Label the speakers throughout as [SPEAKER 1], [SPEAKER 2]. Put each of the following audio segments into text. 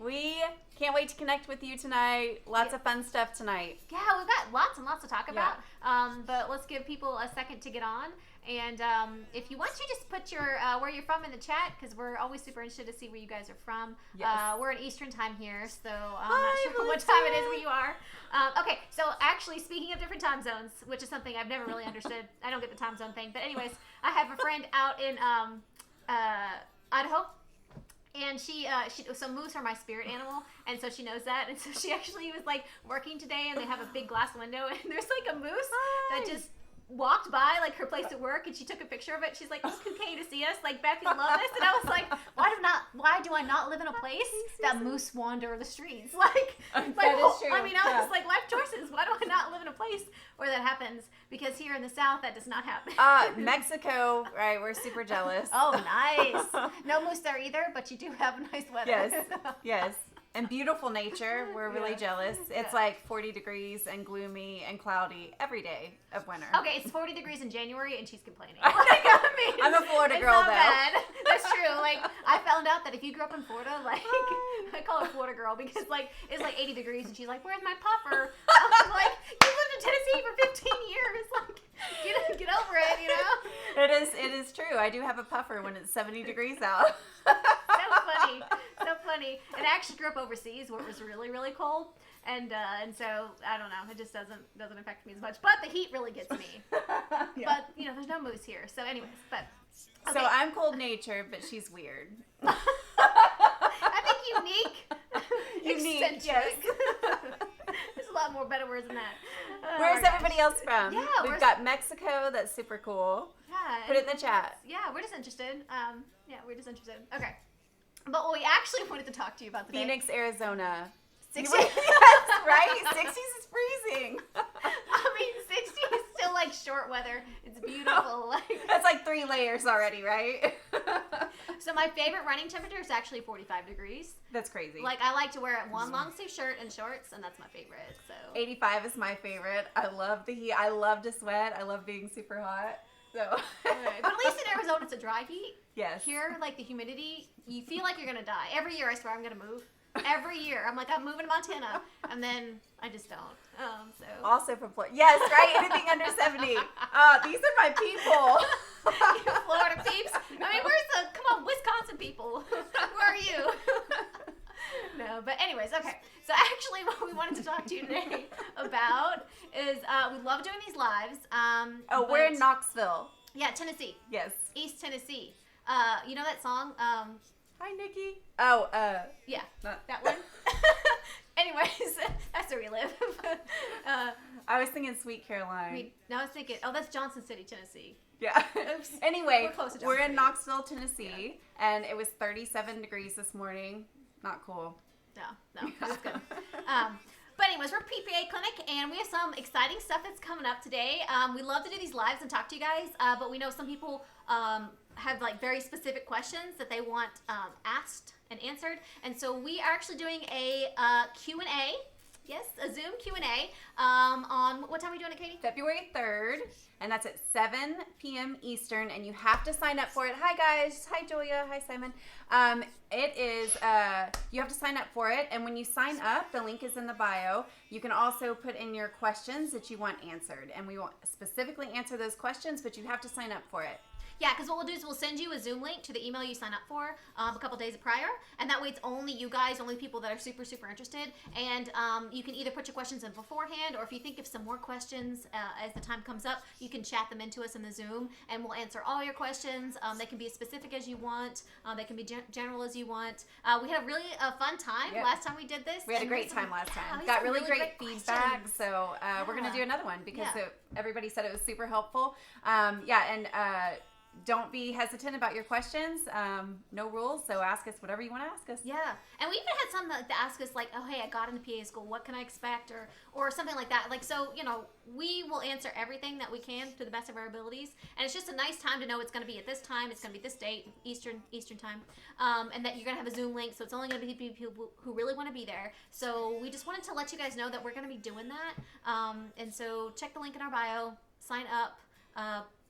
[SPEAKER 1] We can't wait to connect with you tonight. Lots of fun stuff tonight.
[SPEAKER 2] Yeah, we've got lots and lots to talk about. But let's give people a second to get on. And if you want to, just put your where you're from in the chat, because we're always super interested to see where you guys are from.
[SPEAKER 1] Yes.
[SPEAKER 2] We're in Eastern time here, so I'm not sure what time it is where you are. Okay, so actually, speaking of different time zones, which is something I've never really understood. I don't get the time zone thing. But anyways, I have a friend out in Idaho. And she so moose are my spirit animal, and so she knows that, and so she actually was like working today, and they have a big glass window, and there's like a moose that just walked by like her place at work, and she took a picture of it. She's like, "You came to see us, like Beth, you love this," and I was like, why do I not live in a place that moose wander the streets? Like
[SPEAKER 1] that is true.
[SPEAKER 2] I mean, I was like, life choices. Why do I not live in a place where that happens? Because here in the South, that does not happen.
[SPEAKER 1] Mexico, right? We're super jealous.
[SPEAKER 2] Oh, nice. No moose there either, but you do have nice weather.
[SPEAKER 1] Yes. And beautiful nature. We're really jealous. It's like 40 degrees and gloomy and cloudy every day of winter.
[SPEAKER 2] Okay, it's 40 degrees in January, and she's complaining. Like, I mean,
[SPEAKER 1] I'm a Florida girl, though.
[SPEAKER 2] Bad. That's true. Like, I found out that if you grew up in Florida, like, I call her Florida girl because, like, it's like 80 degrees, and she's like, "Where's my puffer?" I'm like, "You lived in Tennessee for 15 years. Like, get over it, you know?"
[SPEAKER 1] It is true. I do have a puffer when it's 70 degrees out.
[SPEAKER 2] So funny. And I actually grew up overseas where it was really, really cold, and so I don't know. It just doesn't affect me as much. But the heat really gets me. But you know, there's no moose here. So, anyways, but okay.
[SPEAKER 1] So I'm cold natured, but she's weird.
[SPEAKER 2] I think unique, eccentric.
[SPEAKER 1] Yes.
[SPEAKER 2] There's a lot more better words than that.
[SPEAKER 1] Where's everybody else from?
[SPEAKER 2] Yeah,
[SPEAKER 1] we've got Mexico. That's super cool.
[SPEAKER 2] Yeah.
[SPEAKER 1] Put it in the chat.
[SPEAKER 2] Yeah, we're just interested. We're just interested. Okay. But what we actually wanted to talk to you about today.
[SPEAKER 1] Phoenix, Arizona.
[SPEAKER 2] 60.
[SPEAKER 1] Yes, right? 60s is freezing.
[SPEAKER 2] I mean, 60 is still like short weather. It's beautiful.
[SPEAKER 1] That's like 3 layers already, right?
[SPEAKER 2] So my favorite running temperature is actually 45 degrees.
[SPEAKER 1] That's crazy.
[SPEAKER 2] Like, I like to wear one long sleeve shirt and shorts, and that's my favorite. So
[SPEAKER 1] 85 is my favorite. I love the heat. I love to sweat. I love being super hot. So.
[SPEAKER 2] Right. But at least in Arizona, it's a dry heat.
[SPEAKER 1] Yes.
[SPEAKER 2] Here, like, the humidity, you feel like you're going to die. Every year, I swear I'm going to move. Every year. I'm like, I'm moving to Montana. And then I just don't. So.
[SPEAKER 1] Also from Florida. Yes, right? Anything under 70. These are my people.
[SPEAKER 2] You Florida peeps. I mean, come on, Wisconsin people. Where are you? No, but anyways, okay. So actually what we wanted to talk to you today about is we love doing these lives.
[SPEAKER 1] We're in Knoxville.
[SPEAKER 2] Yeah, Tennessee.
[SPEAKER 1] Yes.
[SPEAKER 2] East Tennessee. You know that song?
[SPEAKER 1] Hi, Nikki.
[SPEAKER 2] Yeah, that one. Anyways, that's where we live.
[SPEAKER 1] I was thinking Sweet Caroline.
[SPEAKER 2] I was thinking, that's Johnson City, Tennessee.
[SPEAKER 1] Yeah.
[SPEAKER 2] Oops.
[SPEAKER 1] Anyway, we're in
[SPEAKER 2] City.
[SPEAKER 1] Knoxville, Tennessee, and it was 37 degrees this morning. Not cool.
[SPEAKER 2] No, that's good. But anyways, we're PPA Clinic, and we have some exciting stuff that's coming up today. We love to do these lives and talk to you guys, but we know some people have like very specific questions that they want asked and answered, and so we are actually doing a Q&A. Yes, a Zoom Q&A on what time are we doing it, Katie?
[SPEAKER 1] February 3rd, and that's at 7 p.m. Eastern, and you have to sign up for it. Hi, guys. Hi, Julia. Hi, Simon. It is, you have to sign up for it, and when you sign up, the link is in the bio. You can also put in your questions that you want answered, and we won't specifically answer those questions, but you have to sign up for it.
[SPEAKER 2] Yeah, because what we'll do is we'll send you a Zoom link to the email you sign up for a couple days prior, and that way it's only you guys, only people that are super, super interested, and you can either put your questions in beforehand, or if you think of some more questions as the time comes up, you can chat them into us in the Zoom, and we'll answer all your questions. They can be as specific as you want. They can be general as you want. We had a really fun time last time we did this.
[SPEAKER 1] We had a great time last time. Got really great feedback,
[SPEAKER 2] questions.
[SPEAKER 1] So we're going to do another one because everybody said it was super helpful. Don't be hesitant about your questions. No rules, so ask us whatever you want to ask us.
[SPEAKER 2] Yeah, and we even had some that ask us like, "Oh, hey, I got into PA school. What can I expect?" or something like that. Like, so we will answer everything that we can to the best of our abilities, and it's just a nice time to know it's going to be at this time. It's going to be this date, Eastern time, and that you're going to have a Zoom link. So it's only going to be people who really want to be there. So we just wanted to let you guys know that we're going to be doing that. And so check the link in our bio, sign up.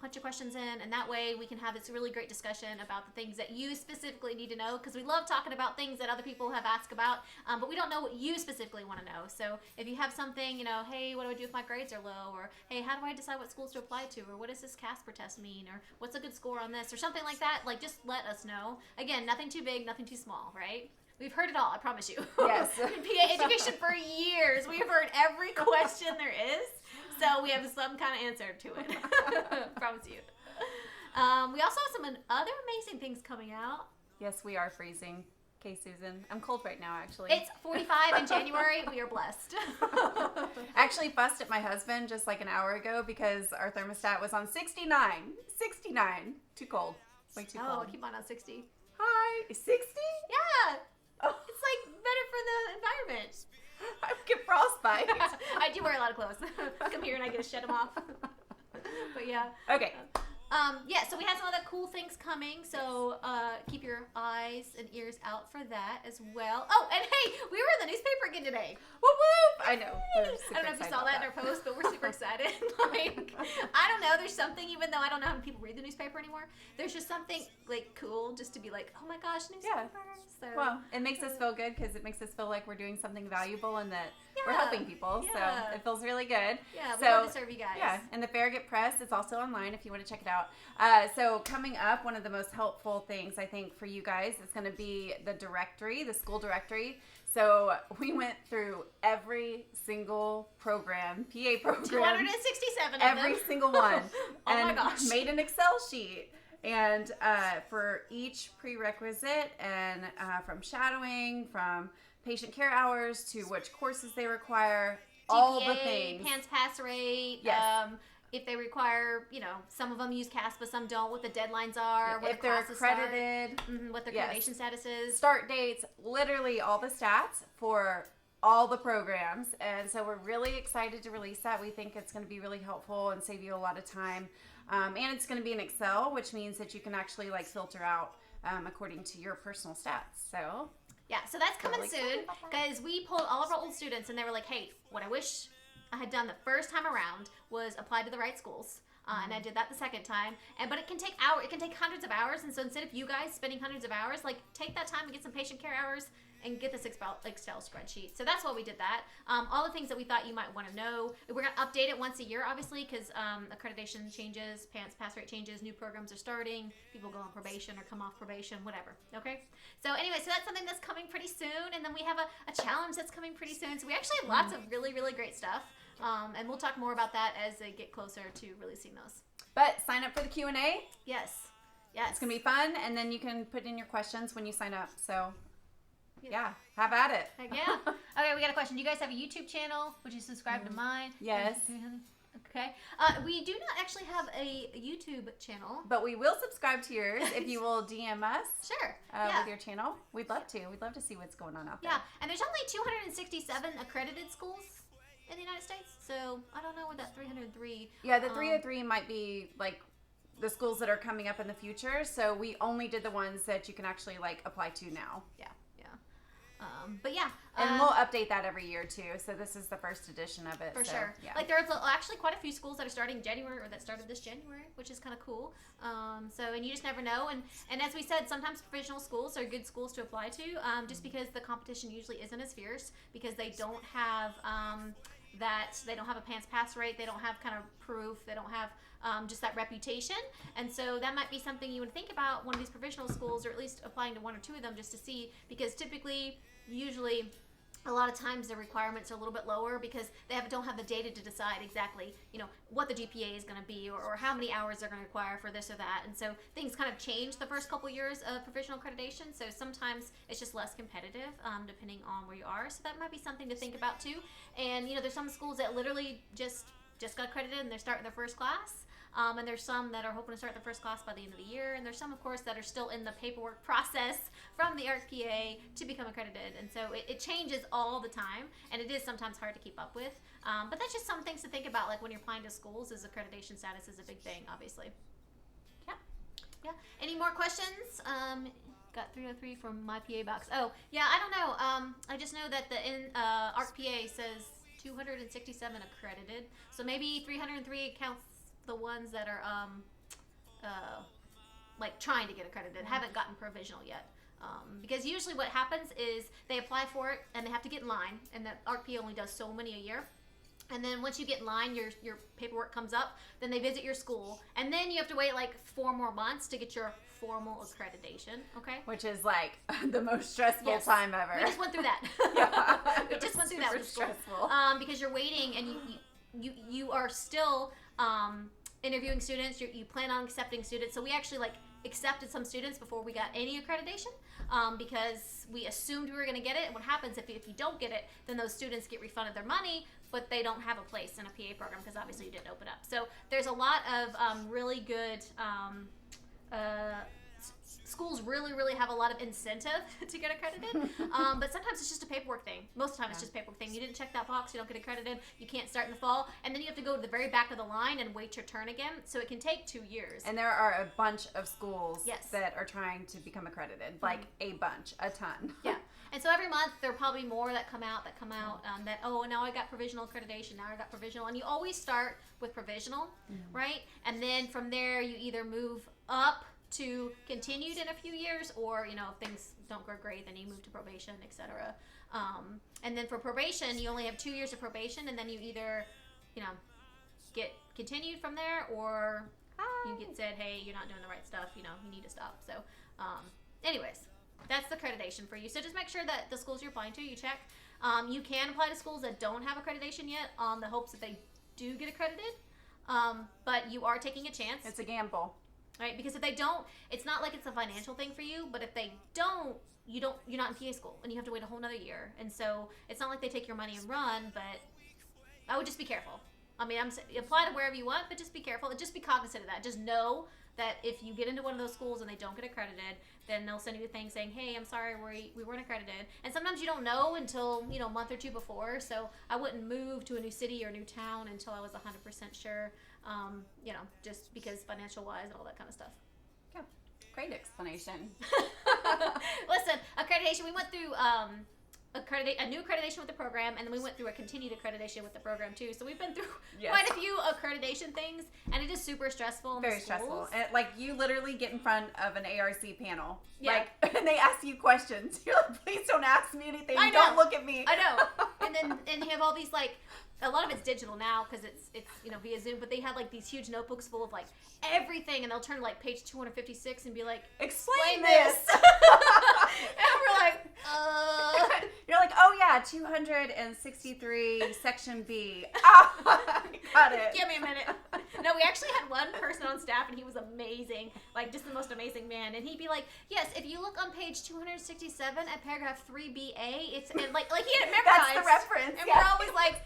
[SPEAKER 2] Put your questions in, and that way we can have this really great discussion about the things that you specifically need to know, because we love talking about things that other people have asked about, but we don't know what you specifically want to know. So if you have something, hey, what do I do if my grades are low, or hey, how do I decide what schools to apply to, or what does this Casper test mean, or what's a good score on this, or something like that, like just let us know. Again, nothing too big, nothing too small, right? We've heard it all, I promise you.
[SPEAKER 1] Yes.
[SPEAKER 2] In PA education for years, we've heard every question there is, so we have some kind of answer to it. Promise you. We also have some other amazing things coming out.
[SPEAKER 1] Yes, we are freezing. Okay, Susan. I'm cold right now, actually.
[SPEAKER 2] It's 45 in January. We are blessed.
[SPEAKER 1] I actually fussed at my husband just like an hour ago because our thermostat was on 69. 69. Too cold. Way too cold.
[SPEAKER 2] Oh, keep on 60.
[SPEAKER 1] Hi. 60?
[SPEAKER 2] Yeah.
[SPEAKER 1] Oh.
[SPEAKER 2] It's like better for the environment.
[SPEAKER 1] I would get frostbite.
[SPEAKER 2] I do wear a lot of clothes. I come here and I get to shed them off. But yeah.
[SPEAKER 1] Okay.
[SPEAKER 2] So we have some other cool things coming, so keep your eyes and ears out for that as well. Oh, and hey, we were in the newspaper again today.
[SPEAKER 1] Whoop whoop! I know.
[SPEAKER 2] I don't know if you saw that in our post, but we're super excited. I don't know, there's something, even though I don't know how many people read the newspaper anymore, there's just something like cool just to be like, oh my gosh, newspaper.
[SPEAKER 1] Yeah.
[SPEAKER 2] So,
[SPEAKER 1] Well, it makes us feel good because it makes us feel like we're doing something valuable and that we're
[SPEAKER 2] Yeah.
[SPEAKER 1] helping people.
[SPEAKER 2] Yeah.
[SPEAKER 1] So it feels really good.
[SPEAKER 2] yeah, we
[SPEAKER 1] So,
[SPEAKER 2] love to serve you guys.
[SPEAKER 1] Yeah, and the Farragut Press is also online if you want to check it out. So coming up, one of the most helpful things I think for you guys is going to be the directory, the school directory. So we went through every single program, PA program,
[SPEAKER 2] 267 of
[SPEAKER 1] every
[SPEAKER 2] them.
[SPEAKER 1] single one,
[SPEAKER 2] Oh
[SPEAKER 1] and
[SPEAKER 2] my gosh.
[SPEAKER 1] made an Excel sheet. And for each prerequisite, and from shadowing, from patient care hours to which courses they require, all the things.
[SPEAKER 2] PANS pass rate.
[SPEAKER 1] Yes.
[SPEAKER 2] If they require, some of them use CASPA, some don't. What the deadlines are. What
[SPEAKER 1] If
[SPEAKER 2] the
[SPEAKER 1] they're
[SPEAKER 2] classes
[SPEAKER 1] accredited,
[SPEAKER 2] start, what their
[SPEAKER 1] Yes.
[SPEAKER 2] accreditation status is.
[SPEAKER 1] start dates, literally all the stats for all the programs. And so we're really excited to release that. We think it's going to be really helpful and save you a lot of time. And it's going to be in Excel, which means that you can actually filter out according to your personal stats. So
[SPEAKER 2] Yeah, so that's coming
[SPEAKER 1] Really
[SPEAKER 2] soon
[SPEAKER 1] excited about that.
[SPEAKER 2] because we pulled all of our old students and they were like, hey, what I wish I had done the first time around was apply to the right schools. And I did that the second time. But it can take hours. It can take hundreds of hours. And so instead of you guys spending hundreds of hours, take that time and get some patient care hours and get this Excel spreadsheet. So that's why we did that. All the things that we thought you might want to know. We're going to update it once a year, obviously, because accreditation changes, pass rate changes, new programs are starting, people go on probation or come off probation, whatever. Okay? So anyway, so that's something that's coming pretty soon. And then we have a challenge that's coming pretty soon. So we actually have lots of really, really great stuff. And we'll talk more about that as they get closer to releasing those.
[SPEAKER 1] but sign up for the Q&A.
[SPEAKER 2] Yes. Yes.
[SPEAKER 1] It's going to be fun. And then you can put in your questions when you sign up. So yeah, have at it.
[SPEAKER 2] Heck yeah. Okay, we got a question. Do you guys have a YouTube channel? Would you subscribe to mine?
[SPEAKER 1] Yes.
[SPEAKER 2] Okay. We do not actually have a YouTube channel.
[SPEAKER 1] But we will subscribe to yours if you will DM us
[SPEAKER 2] Sure. Yeah.
[SPEAKER 1] with your channel. We'd love to. We'd love to see what's going on out there.
[SPEAKER 2] Yeah, and there's only 267 accredited schools in the United States, so I don't know what that 303.
[SPEAKER 1] Yeah, the 303 might be the schools that are coming up in the future. So we only did the ones that you can actually apply to now.
[SPEAKER 2] Yeah, yeah. But yeah.
[SPEAKER 1] And we'll update that every year too. So this is the first edition of it.
[SPEAKER 2] For
[SPEAKER 1] so,
[SPEAKER 2] sure.
[SPEAKER 1] Yeah.
[SPEAKER 2] There's actually quite a few schools that are starting January or that started this January, which is kind of cool. And you just never know. And as we said, sometimes provisional schools are good schools to apply to just because the competition usually isn't as fierce because they don't have they don't have a PANS pass rate. They don't have kind of proof. They don't have just that reputation. And so that might be something you would think about one of these provisional schools or at least applying to one or two of them just to see because typically, usually, a lot of times the requirements are a little bit lower because they don't have the data to decide exactly, what the GPA is going to be or how many hours they're going to require for this or that. And so things kind of change the first couple years of provisional accreditation. So sometimes it's just less competitive depending on where you are. So that might be something to think about too. And, there's some schools that literally just got accredited and they're starting their first class. And there's some that are hoping to start their first class by the end of the year. And there's some, of course, that are still in the paperwork process from the ARC-PA to become accredited. And so it changes all the time. And it is sometimes hard to keep up with. But that's just some things to think about, when you're applying to schools, is accreditation status is a big thing, obviously. Yeah. Yeah. Any more questions? Got 303 from my PA box. Oh, yeah, I don't know. I just know that the ARC-PA says 267 accredited. So maybe 303 counts the ones that are like trying to get accredited, haven't gotten provisional yet. Because usually what happens is they apply for it and they have to get in line, and the ARCP only does so many a year. And then once you get in line, your paperwork comes up, then they visit your school, and then you have to wait like 4 more months to get your formal accreditation, okay?
[SPEAKER 1] Which is like the most stressful time ever.
[SPEAKER 2] We just went through that.
[SPEAKER 1] Yeah.
[SPEAKER 2] We just went through that with school.
[SPEAKER 1] Stressful.
[SPEAKER 2] Because you're waiting, and you are still interviewing students. You plan on accepting students. So we actually like accepted some students before we got any accreditation, because we assumed we were going to get it. And what happens if you don't get it, then those students get refunded their money, but they don't have a place in a PA program because obviously you didn't open up. So there's a lot of really good schools really have a lot of incentive to get accredited, but sometimes it's just a paperwork thing. Most of the time it's just a paperwork thing. You didn't check that box, you don't get accredited, you can't start in the fall, and then you have to go to the very back of the line and wait your turn again, so it can take 2 years.
[SPEAKER 1] And there are a bunch of schools
[SPEAKER 2] Yes.
[SPEAKER 1] that are trying to become accredited, like a bunch, a ton.
[SPEAKER 2] Yeah. And so every month there are probably more that come out that, oh, now I got provisional accreditation, now I got provisional. And you always start with provisional, right? And then from there you either move up to continued in a few years, or, you know, if things don't go great, then you move to probation, etc. And then for probation, you only have 2 years of probation, and then you either, you know, get continued from there, or you get said, hey, you're not doing the right stuff, you know, you need to stop. So, anyways, that's the accreditation for you. So just make sure that the schools you're applying to, you check. You can apply to schools that don't have accreditation yet on the hopes that they do get accredited, but you are taking a chance.
[SPEAKER 1] It's a gamble.
[SPEAKER 2] Right, because if they don't, it's not like it's a financial thing for you, but if they don't, you're not in PA school, and you have to wait a whole nother year. And so it's not like they take your money and run, but I would just be careful. I mean, apply to wherever you want, but just be careful and just be cognizant of that. Just know that if you get into one of those schools and they don't get accredited, then they'll send you a thing saying, hey, I'm sorry, we weren't accredited. And sometimes you don't know until, you know, a month or two before. So I wouldn't move to a new city or a new town until I was 100% sure, you know, just because financial wise and all that kind of stuff.
[SPEAKER 1] Yeah, great explanation.
[SPEAKER 2] Listen, accreditation, we went through a new accreditation with the program, and then we went through a continued accreditation with the program too. So we've been through quite a few accreditation things, and it is super stressful.
[SPEAKER 1] Very stressful. And like, you literally get in front of an ARC panel,
[SPEAKER 2] Yeah.
[SPEAKER 1] like, and they ask you questions. You're like, please don't ask me anything.
[SPEAKER 2] I know.
[SPEAKER 1] Don't look at me.
[SPEAKER 2] I know. And you have all these, like, a lot of it's digital now because it's you know, via Zoom, but they have like these huge notebooks full of like everything, and they'll turn to like page 256 and be like,
[SPEAKER 1] Explain this.
[SPEAKER 2] And we're like,
[SPEAKER 1] You're like, oh yeah, 263 section B. Oh, got it.
[SPEAKER 2] give me a minute. No, we actually had one person on staff, and he was amazing, like just the most amazing man. And he'd be like, yes, if you look on page 267 at paragraph 3BA, it's, and like he had it memorized.
[SPEAKER 1] That's the reference.
[SPEAKER 2] And
[SPEAKER 1] yeah.
[SPEAKER 2] we're always like,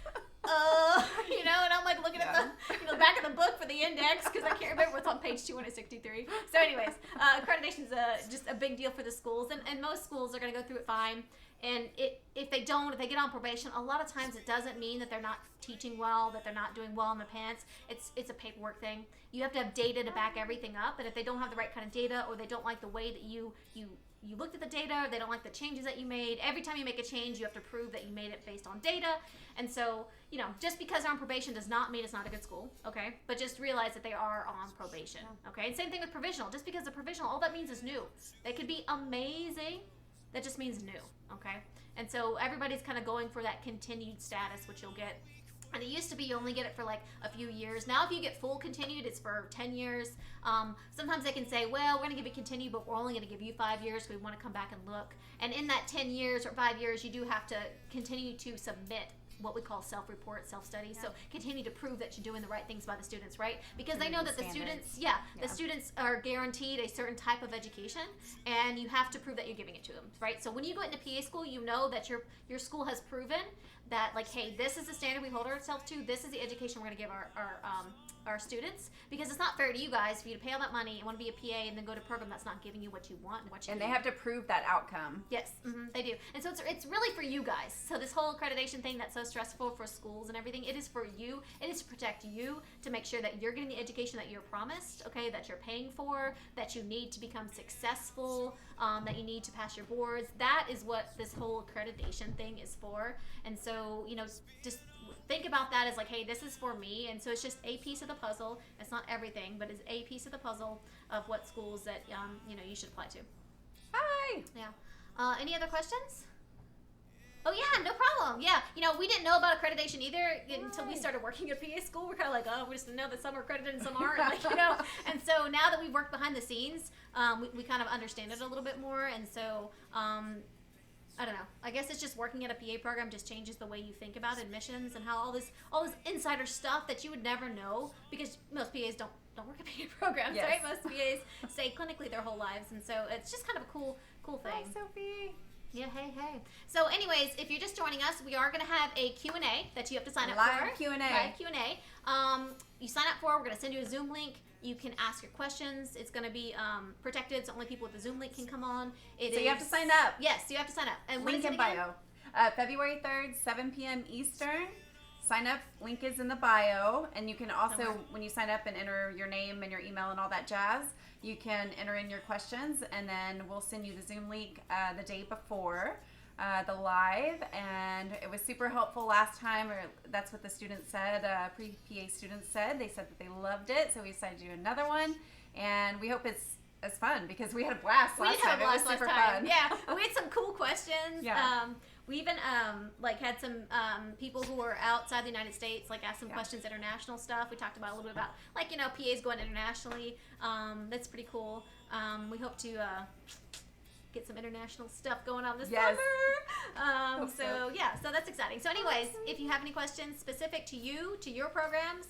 [SPEAKER 2] you know, and I'm like looking at the back of the book for the index because I can't remember what's on page 263. So anyways, accreditation is just a big deal for the schools, and most schools are going to go through it fine. And if they get on probation, a lot of times it doesn't mean that they're not teaching well, that they're not doing well in the pants. It's a paperwork thing. You have to have data to back everything up, and if they don't have the right kind of data, or they don't like the way that you looked at the data, or they don't like the changes that you made, every time you make a change, you have to prove that you made it based on data. And so, you know, just because they're on probation does not mean it's not a good school, okay? But just realize that they are on probation, okay? And same thing with provisional. Just because they're provisional, all that means is new. They could be amazing. That just means new, okay? And so everybody's kind of going for that continued status, which you'll get. And it used to be you only get it for like a few years. Now if you get full continued, it's for 10 years. Sometimes they can say, well, we're going to give you continued, but we're only going to give you 5 years because we want to come back and look. And in that 10 years or 5 years, you do have to continue to submit what we call self-report, self-study. So continue to prove that you're doing the right things by the students, right? Because they know that the students, the students are guaranteed a certain type of education, and you have to prove that you're giving it to them, right? So when you go into PA school, you know that your school has proven that, like, hey, this is the standard we hold ourselves to. This is the education we're going to give our students, because it's not fair to you guys for you to pay all that money and want to be a PA and then go to a program that's not giving you what you want and what you need.
[SPEAKER 1] And they have to prove that outcome.
[SPEAKER 2] Yes, they do. And so it's really for you guys. So this whole accreditation thing that's so stressful for schools and everything, it is for you. It is to protect you, to make sure that you're getting the education that you're promised, okay, that you're paying for, that you need to become successful, that you need to pass your boards. That is what this whole accreditation thing is for. And so, you know, just think about that as like, hey, this is for me. And so it's just a piece of the puzzle. It's not everything, but it's a piece of the puzzle of what schools that, you should apply to.
[SPEAKER 1] Hi.
[SPEAKER 2] Yeah. Any other questions? Oh yeah, no problem. Yeah, we didn't know about accreditation either until we started working at PA school. We're kind of like, oh, we just know that some are accredited and some aren't, And so now that we've worked behind the scenes, we kind of understand it a little bit more. And so, I don't know. I guess it's just working at a PA program just changes the way you think about admissions and how all this insider stuff that you would never know, because most PAs don't work at PA programs,
[SPEAKER 1] yes.
[SPEAKER 2] right? Most PAs stay clinically their whole lives, and so it's just kind of a cool thing.
[SPEAKER 1] Hi, Sophie.
[SPEAKER 2] Yeah, hey. So anyways, if you're just joining us, we are going to have a Q&A that you have to sign up for.
[SPEAKER 1] Live Q&A.
[SPEAKER 2] Live Q&A. You sign up for, we're going to send you a Zoom link. You can ask your questions. It's going to be protected, so only people with the Zoom link can come on.
[SPEAKER 1] So you have to sign up.
[SPEAKER 2] Yes, you have to sign up. And
[SPEAKER 1] link in bio. February 3rd, 7 p.m. Eastern. Sign up. Link is in the bio. And you can also, when you sign up and enter your name and your email and all that jazz, you can enter in your questions, and then we'll send you the Zoom link the day before the live. And it was super helpful last time, or that's what the students said, pre-PA students said. They said that they loved it, so we decided to do another one. And we hope it's as fun, because we had a blast last time. It was super fun.
[SPEAKER 2] Yeah, we had some cool questions.
[SPEAKER 1] Yeah.
[SPEAKER 2] We even had some people who were outside the United States ask some questions, international stuff. We talked about a little bit about PAs going internationally. That's pretty cool. We hope to get some international stuff going on this summer. So that's exciting. So anyways, if you have any questions specific to you, to your programs,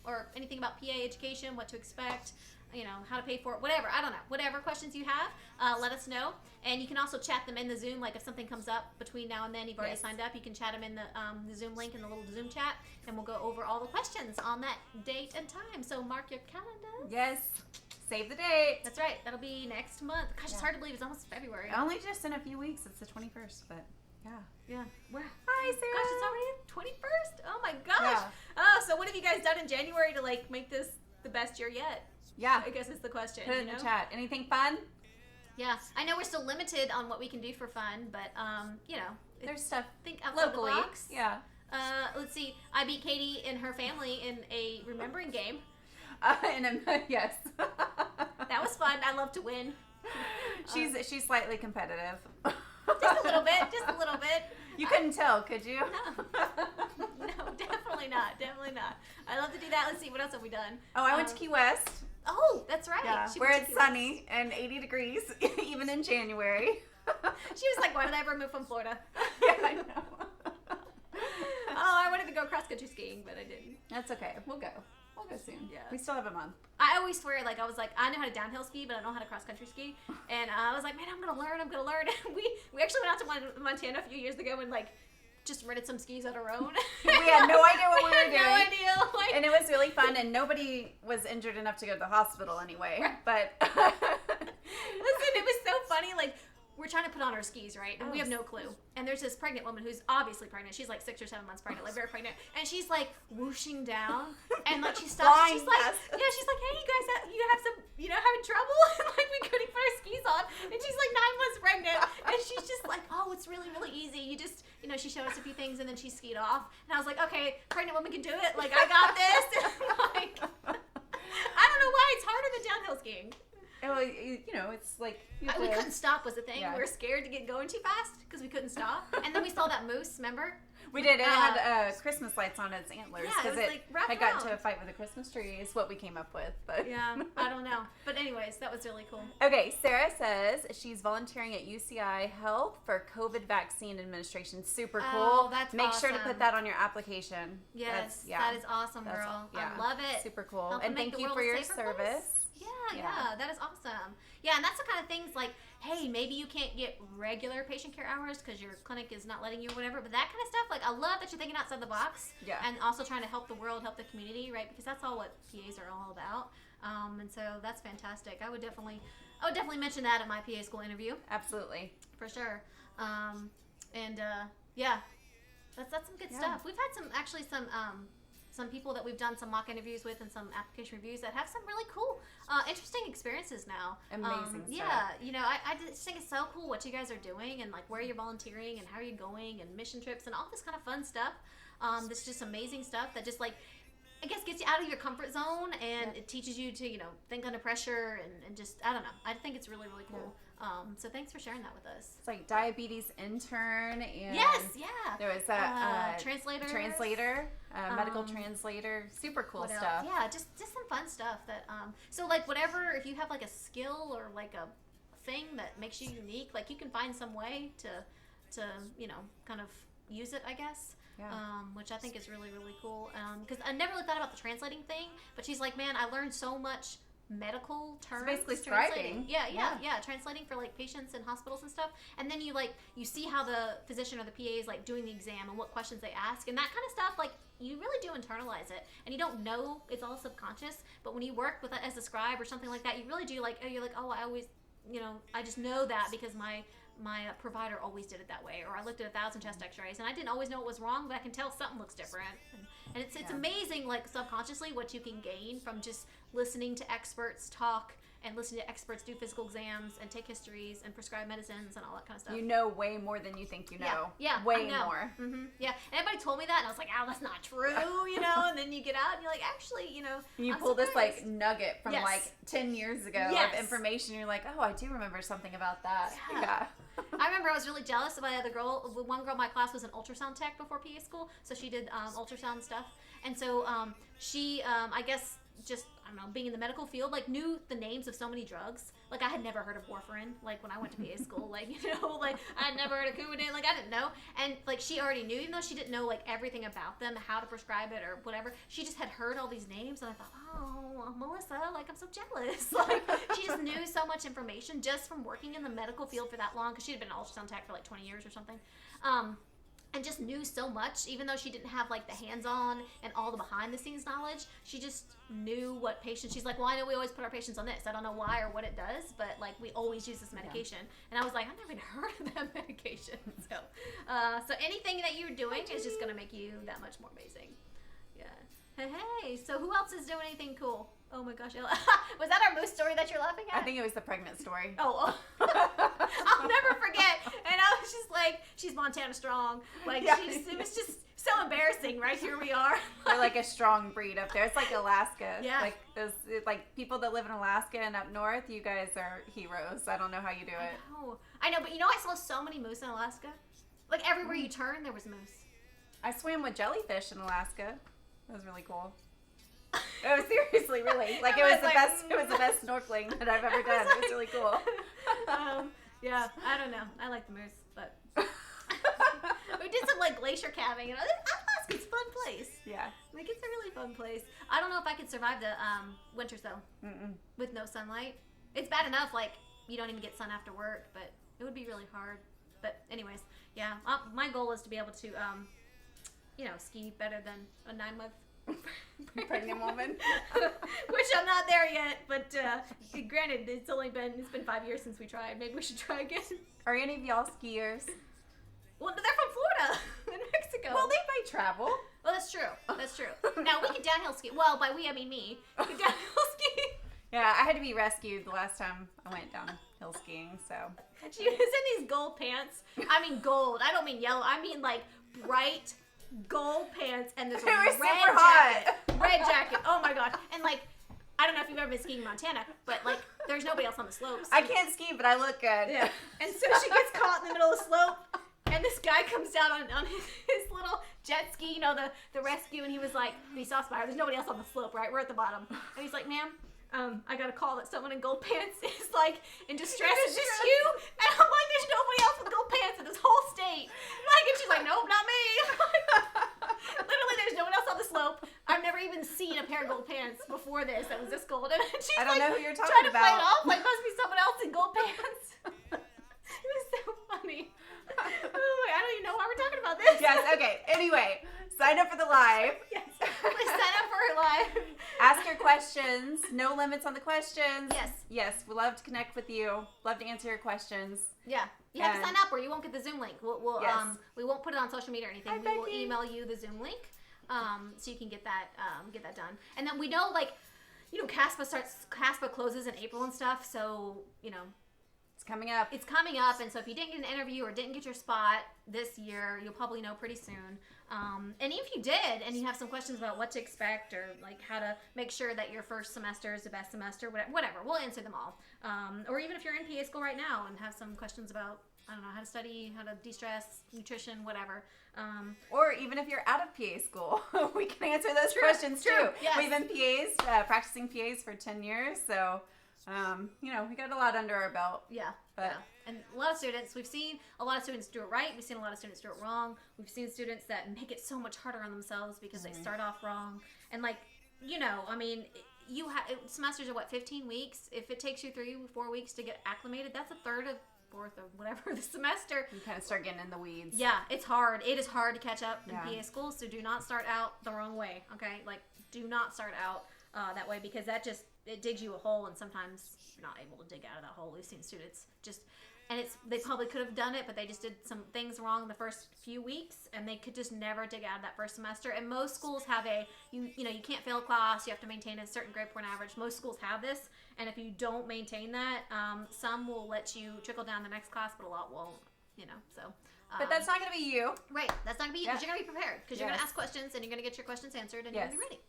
[SPEAKER 2] or anything about PA education, what to expect, how to pay for it, whatever, I don't know, whatever questions you have, let us know. And you can also chat them in the Zoom, if something comes up between now and then, you've already signed up, you can chat them in the Zoom link in the little Zoom chat, and we'll go over all the questions on that date and time. So mark your calendar.
[SPEAKER 1] Yes. Save the date.
[SPEAKER 2] That's right. That'll be next month. Gosh, it's hard to believe it's almost February.
[SPEAKER 1] Only just in a few weeks. It's the 21st, but yeah.
[SPEAKER 2] Where?
[SPEAKER 1] Hi, Sarah.
[SPEAKER 2] Gosh, it's already 21st. Oh my gosh.
[SPEAKER 1] Yeah.
[SPEAKER 2] Oh, so what have you guys done in January to make this the best year yet?
[SPEAKER 1] Yeah.
[SPEAKER 2] I guess is the question.
[SPEAKER 1] Put it in the chat. Anything fun?
[SPEAKER 2] Yeah, I know we're still limited on what we can do for fun, but
[SPEAKER 1] there's stuff.
[SPEAKER 2] Think outside
[SPEAKER 1] locally.
[SPEAKER 2] the box.
[SPEAKER 1] Yeah.
[SPEAKER 2] Let's see. I beat Katie and her family in a remembering game.
[SPEAKER 1] Yes.
[SPEAKER 2] That was fun. I love to win.
[SPEAKER 1] She's slightly competitive.
[SPEAKER 2] Just a little bit. Just a little bit.
[SPEAKER 1] You couldn't tell, could you?
[SPEAKER 2] No, definitely not. Definitely not. I love to do that. Let's see. What else have we done?
[SPEAKER 1] Oh, I went to Key West.
[SPEAKER 2] Oh, that's right.
[SPEAKER 1] Yeah, where it's sunny and 80 degrees, even in January.
[SPEAKER 2] She was like, why did I ever move from Florida?
[SPEAKER 1] Yeah, I know.
[SPEAKER 2] I wanted to go cross-country skiing, but I didn't.
[SPEAKER 1] That's okay. We'll go. We'll go soon.
[SPEAKER 2] Yeah.
[SPEAKER 1] We still have a month.
[SPEAKER 2] I always swear, I was like, I know how to downhill ski, but I don't know how to cross-country ski. And I was like, man, I'm going to learn. We actually went out to Montana a few years ago and, just rented some skis on our own.
[SPEAKER 1] We had no idea what we were doing.
[SPEAKER 2] No idea.
[SPEAKER 1] And it was really fun, and nobody was injured enough to go to the hospital anyway.
[SPEAKER 2] Right.
[SPEAKER 1] But
[SPEAKER 2] listen, it was so funny. We're trying to put on our skis, right? And we have no clue. And there's this pregnant woman who's obviously pregnant. She's 6 or 7 months pregnant, very pregnant. And she's whooshing down, and she stops. She's she's like, hey, you guys, you have some, having trouble? And we couldn't put our skis on. And she's 9 months pregnant, and she's just oh, it's really, really easy. You just, she showed us a few things, and then she skied off. And I was like, okay, pregnant woman can do it. I got this. I don't know why it's harder than downhill skiing.
[SPEAKER 1] Well, it's
[SPEAKER 2] we couldn't stop was the thing.
[SPEAKER 1] Yeah.
[SPEAKER 2] We were scared to get going too fast because we couldn't stop. And then we saw that moose, remember?
[SPEAKER 1] We did. It had Christmas lights on its antlers because
[SPEAKER 2] it
[SPEAKER 1] had gotten to a fight with a Christmas tree is what we came up with. But
[SPEAKER 2] yeah, I don't know. But anyways, that was really cool.
[SPEAKER 1] Okay, Sarah says she's volunteering at UCI Health for COVID vaccine administration. Super cool.
[SPEAKER 2] Oh, that's
[SPEAKER 1] Make
[SPEAKER 2] awesome.
[SPEAKER 1] sure to put that on your application.
[SPEAKER 2] Yes, that is awesome, girl. I love it.
[SPEAKER 1] Super cool.
[SPEAKER 2] Helping
[SPEAKER 1] And
[SPEAKER 2] make
[SPEAKER 1] thank
[SPEAKER 2] the
[SPEAKER 1] you
[SPEAKER 2] world
[SPEAKER 1] for
[SPEAKER 2] a
[SPEAKER 1] your
[SPEAKER 2] safer
[SPEAKER 1] service.
[SPEAKER 2] place. Yeah, that is awesome. Yeah, and that's the kind of things hey, maybe you can't get regular patient care hours because your clinic is not letting you or whatever, but that kind of stuff, I love that you're thinking outside the box.
[SPEAKER 1] Yeah.
[SPEAKER 2] And also trying to help the world, help the community, right? Because that's all what PAs are all about. And so that's fantastic. I would definitely mention that at my PA school interview.
[SPEAKER 1] Absolutely.
[SPEAKER 2] For sure. Yeah, that's some good stuff. We've had some people that we've done some mock interviews with and some application reviews that have some really cool, interesting experiences now.
[SPEAKER 1] Amazing stuff.
[SPEAKER 2] Yeah, I just think it's so cool what you guys are doing and where you're volunteering and how you're going and mission trips and all this kind of fun stuff. This just amazing stuff that just like, I guess, gets you out of your comfort zone, and it teaches you to, think under pressure and just, I don't know. I think it's really, really cool. So thanks for sharing that with us.
[SPEAKER 1] It's like diabetes intern, and
[SPEAKER 2] yes,
[SPEAKER 1] there was a
[SPEAKER 2] translator,
[SPEAKER 1] medical translator, super cool stuff.
[SPEAKER 2] Else? Yeah, just some fun stuff that, so like whatever, if you have like a skill or like a thing that makes you unique, like you can find some way to kind of use it, I guess.
[SPEAKER 1] Yeah.
[SPEAKER 2] Which I think is really, really cool. Because I never really thought about the translating thing, but she's like, man, I learned so much medical terms.
[SPEAKER 1] It's basically
[SPEAKER 2] translating.
[SPEAKER 1] scribing.
[SPEAKER 2] Yeah, translating for like patients in hospitals and stuff. And then you see how the physician or the PA is like doing the exam and what questions they ask and that kind of stuff. Like you really do internalize it, and you don't know, it's all subconscious. But when you work with as a scribe or something like that, you really do you're like, oh, I always, I just know that because my provider always did it that way, or I looked at 1,000 chest x-rays and I didn't always know it was wrong, but I can tell something looks different. And it's amazing, like subconsciously, what you can gain from just listening to experts talk and listening to experts do physical exams and take histories and prescribe medicines and all that kind of stuff.
[SPEAKER 1] You know way more than you think you know.
[SPEAKER 2] Yeah,
[SPEAKER 1] way more.
[SPEAKER 2] Mm-hmm. Yeah, and everybody told me that, and I was like, oh, that's not true, And then you get out, and you're like, actually,
[SPEAKER 1] You
[SPEAKER 2] I'm
[SPEAKER 1] pull
[SPEAKER 2] surprised.
[SPEAKER 1] this like nugget from like 10 years ago of information. You're like, oh, I do remember something about that. Yeah.
[SPEAKER 2] I remember I was really jealous of my other girl. One girl in my class was an ultrasound tech before PA school, so she did ultrasound stuff. And so she, I guess, just, I don't know, being in the medical field, like, knew the names of so many drugs. Like, I had never heard of warfarin, like, when I went to PA school. Like, like, I had never heard of Coumadin. Like, I didn't know. And, like, she already knew, even though she didn't know, like, everything about them, how to prescribe it or whatever. She just had heard all these names, and I thought, oh, Melissa, like, I'm so jealous. Like, she just knew so much information just from working in the medical field for that long, because she had been an ultrasound tech for, like, 20 years or something. And just knew so much, even though she didn't have like the hands-on and all the behind-the-scenes knowledge. She just knew what patients. She's like, well, I know we always put our patients on this. I don't know why or what it does, but like we always use this medication. And I was like, I've never even heard of that medication. So, so anything that you're doing is just gonna make you that much more amazing. Yeah. Hey, so who else is doing anything cool? Oh my gosh, was that our moose story that you're laughing at?
[SPEAKER 1] I think it was the pregnant story.
[SPEAKER 2] Oh. I'll never forget. And I was just like, she's Montana strong. Like, it was just so embarrassing. Right here we are.
[SPEAKER 1] They're like a strong breed up there. It's like Alaska.
[SPEAKER 2] Yeah.
[SPEAKER 1] Like those, like people that live in Alaska and up north. You guys are heroes. I don't know how you do it.
[SPEAKER 2] I know, but I saw so many moose in Alaska. Like everywhere you turn, there was moose.
[SPEAKER 1] I swam with jellyfish in Alaska. That was really cool. It was seriously really like it was the best. It was the best snorkeling that I've ever done. It was really cool.
[SPEAKER 2] Yeah, I don't know. I like the moose, but we did some like glacier calving, and Alaska's a fun place.
[SPEAKER 1] Yeah,
[SPEAKER 2] like it's a really fun place. I don't know if I could survive the winters though, with no sunlight. It's bad enough like you don't even get sun after work, but it would be really hard. But anyways, yeah, my goal is to be able to ski better than a 9-month.
[SPEAKER 1] pregnant woman.
[SPEAKER 2] Which I'm not there yet, but granted, it's been 5 years since we tried. Maybe we should try again.
[SPEAKER 1] Are any of y'all skiers?
[SPEAKER 2] Well, they're from Florida and Mexico.
[SPEAKER 1] Well, they might travel.
[SPEAKER 2] Well, that's true. That's true. Now we can downhill ski. Well, by we I mean me. We can downhill ski.
[SPEAKER 1] Yeah, I had to be rescued the last time I went downhill skiing. So
[SPEAKER 2] she was in these gold pants. I mean gold. I don't mean yellow. I mean like bright gold pants and this red jacket. Red jacket. Oh my god. And like, I don't know if you've ever been skiing in Montana, but like, there's nobody else on the slopes.
[SPEAKER 1] I can't ski, but I look good.
[SPEAKER 2] Yeah. And so she gets caught in the middle of the slope, and this guy comes down on his little jet ski, the rescue, and he was like, and he saw Spire. There's nobody else on the slope, right? We're at the bottom. And he's like, ma'am, I got a call that someone in gold pants is like in distress. Is this you? And I'm like, there's nobody else with gold pants in this whole state. Like, and she's like, nope, not me. Literally, there's no one else on the slope. I've never even seen a pair of gold pants before this that was this gold. And she's
[SPEAKER 1] I don't know who you're talking
[SPEAKER 2] trying to
[SPEAKER 1] about.
[SPEAKER 2] play it off like must be someone else in gold pants. It was so funny. Oh, I don't even know why we're talking about this.
[SPEAKER 1] Yes. Okay. Anyway, sign up for the live.
[SPEAKER 2] Yes. Please sign up for her live.
[SPEAKER 1] Ask your questions. No limits on the questions.
[SPEAKER 2] Yes.
[SPEAKER 1] Yes. We love to connect with you. Love to answer your questions.
[SPEAKER 2] Yeah. You have to sign up or you won't get the Zoom link. We'll we won't put it on social media or anything. We will email you the Zoom link, so you can get that done. And then we know CASPA closes in April and stuff, so
[SPEAKER 1] It's coming up.
[SPEAKER 2] It's coming up, and so if you didn't get an interview or didn't get your spot this year, you'll probably know pretty soon. And if you did, and you have some questions about what to expect or like how to make sure that your first semester is the best semester, whatever, we'll answer them all. Or even if you're in PA school right now and have some questions about, I don't know, how to study, how to de-stress, nutrition, whatever.
[SPEAKER 1] Or even if you're out of PA school, we can answer those questions too.
[SPEAKER 2] Yes.
[SPEAKER 1] We've been PAs, practicing PAs for 10 years, so we got a lot under our belt.
[SPEAKER 2] Yeah.
[SPEAKER 1] But
[SPEAKER 2] yeah. And a lot of students, we've seen a lot of students do it right. We've seen a lot of students do it wrong. We've seen students that make it so much harder on themselves because they start off wrong. And semesters are 15 weeks. If it takes you 3-4 weeks to get acclimated, that's a third of fourth or whatever the semester.
[SPEAKER 1] You kind of start getting in the weeds.
[SPEAKER 2] Yeah, it's hard. It is hard to catch up in PA school, so do not start out the wrong way, okay? Like, do not start out that way because it digs you a hole, and sometimes you're not able to dig out of that hole. We've seen students they probably could have done it, but they just did some things wrong the first few weeks, and they could just never dig out of that first semester. And most schools have you can't fail a class. You have to maintain a certain grade point average. Most schools have this, and if you don't maintain that, some will let you trickle down the next class, but a lot won't. So.
[SPEAKER 1] But that's not going to be you.
[SPEAKER 2] Right. That's not going to be you because you're going to be prepared because you're going to ask questions and you're going to get your questions answered and you're going to be ready.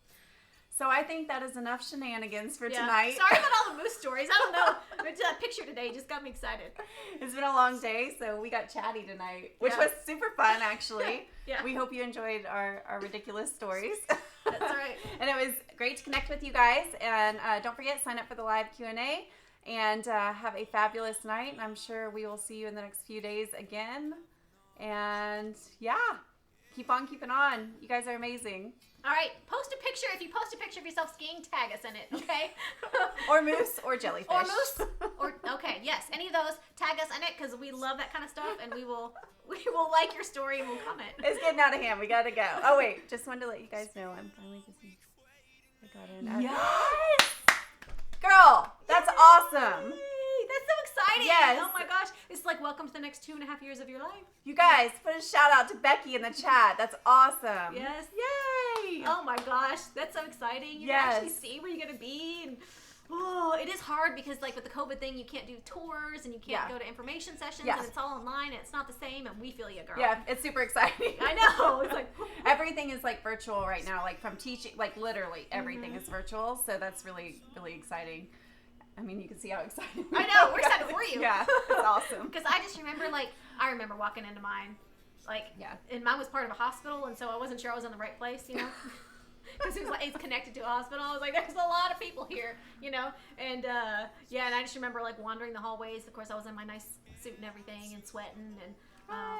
[SPEAKER 1] So I think that is enough shenanigans for tonight.
[SPEAKER 2] Sorry about all the moose stories. I don't know. But that picture today just got me excited.
[SPEAKER 1] It's been a long day, so we got chatty tonight, which was super fun, actually.
[SPEAKER 2] Yeah.
[SPEAKER 1] We hope you enjoyed our ridiculous stories.
[SPEAKER 2] That's right.
[SPEAKER 1] And it was great to connect with you guys. And don't forget, sign up for the live Q&A. And have a fabulous night. And I'm sure we will see you in the next few days again. And keep on keeping on. You guys are amazing.
[SPEAKER 2] All right, post a picture. If you post a picture of yourself skiing, tag us in it, okay?
[SPEAKER 1] Or moose or jellyfish.
[SPEAKER 2] Or moose. Okay, yes, any of those. Tag us in it because we love that kind of stuff, and we will like your story and we'll comment.
[SPEAKER 1] It's getting out of hand. We gotta go. Oh wait, just wanted to let you guys know I'm finally busy. I got in. Yes, girl, that's awesome.
[SPEAKER 2] That's so exciting.
[SPEAKER 1] Yes.
[SPEAKER 2] Oh my gosh. It's like welcome to the next 2.5 years of your life.
[SPEAKER 1] You guys, put a shout out to Becky in the chat. That's awesome.
[SPEAKER 2] Yes.
[SPEAKER 1] Yay.
[SPEAKER 2] Oh my gosh. That's so exciting. You can actually see where you're going to be. And it is hard because like with the COVID thing, you can't do tours and you can't go to information sessions and it's all online and it's not the same and we feel you, girl.
[SPEAKER 1] Yeah, it's super exciting.
[SPEAKER 2] I know. It's like
[SPEAKER 1] everything is like virtual right now, like from teaching, like literally everything is virtual. So that's really, really exciting. I mean, you can see how excited we
[SPEAKER 2] I know.
[SPEAKER 1] are.
[SPEAKER 2] We're excited for you.
[SPEAKER 1] Yeah, it's awesome.
[SPEAKER 2] Because I just remember, I remember walking into mine, and mine was part of a hospital, and so I wasn't sure I was in the right place, Because it's connected to a hospital. I was like, there's a lot of people here, And, and I just remember, wandering the hallways. Of course, I was in my nice suit and everything and sweating, and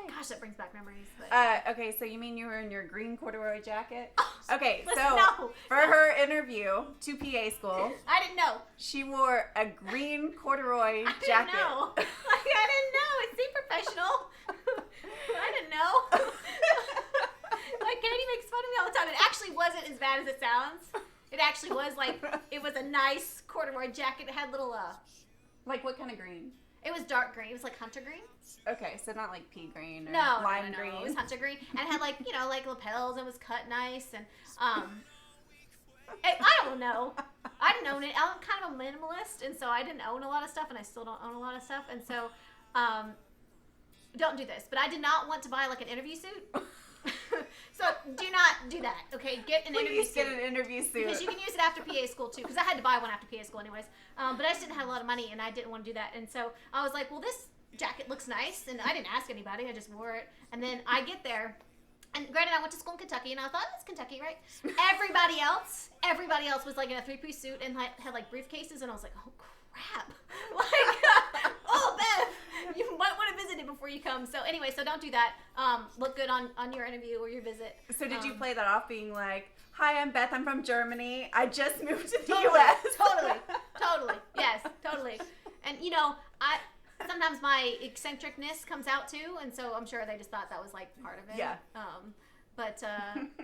[SPEAKER 2] gosh, that brings back memories. But,
[SPEAKER 1] okay, so you mean you were in your green corduroy jacket?
[SPEAKER 2] Oh,
[SPEAKER 1] okay,
[SPEAKER 2] listen,
[SPEAKER 1] so
[SPEAKER 2] no.
[SPEAKER 1] for her interview to PA school,
[SPEAKER 2] I didn't know.
[SPEAKER 1] she wore a green corduroy jacket.
[SPEAKER 2] I didn't know. I didn't know. It seemed professional. I didn't know. Katie makes fun of me all the time. It actually wasn't as bad as it sounds. It actually was it was a nice corduroy jacket. It had little
[SPEAKER 1] Like what kind of green?
[SPEAKER 2] It was dark green. It was like hunter green.
[SPEAKER 1] Okay, so not like pea green or
[SPEAKER 2] lime
[SPEAKER 1] green.
[SPEAKER 2] It was hunter green, and it had lapels and was cut nice, and I don't know. I didn't own it. I'm kind of a minimalist, and so I didn't own a lot of stuff, and I still don't own a lot of stuff, and so don't do this. But I did not want to buy an interview suit. So do not do that, okay? Get an interview suit.
[SPEAKER 1] Get an interview suit.
[SPEAKER 2] Because you can use it after PA school too, because I had to buy one after PA school anyways. But I just didn't have a lot of money and I didn't want to do that. And so I was like, well, this jacket looks nice. And I didn't ask anybody, I just wore it. And then I get there, and granted I went to school in Kentucky and I thought, that's Kentucky, right? Everybody else was in a 3-piece suit and had briefcases and I was like, oh crap. Oh Beth, you might want to visit it before you come. So anyway, so don't do that. Look good on your interview or your visit.
[SPEAKER 1] So did you play that off being like, hi, I'm Beth, I'm from Germany. I just moved to the
[SPEAKER 2] Totally,
[SPEAKER 1] US.
[SPEAKER 2] Totally. Yes, totally. And sometimes my eccentricness comes out too, and so I'm sure they just thought that was part of it.
[SPEAKER 1] Yeah.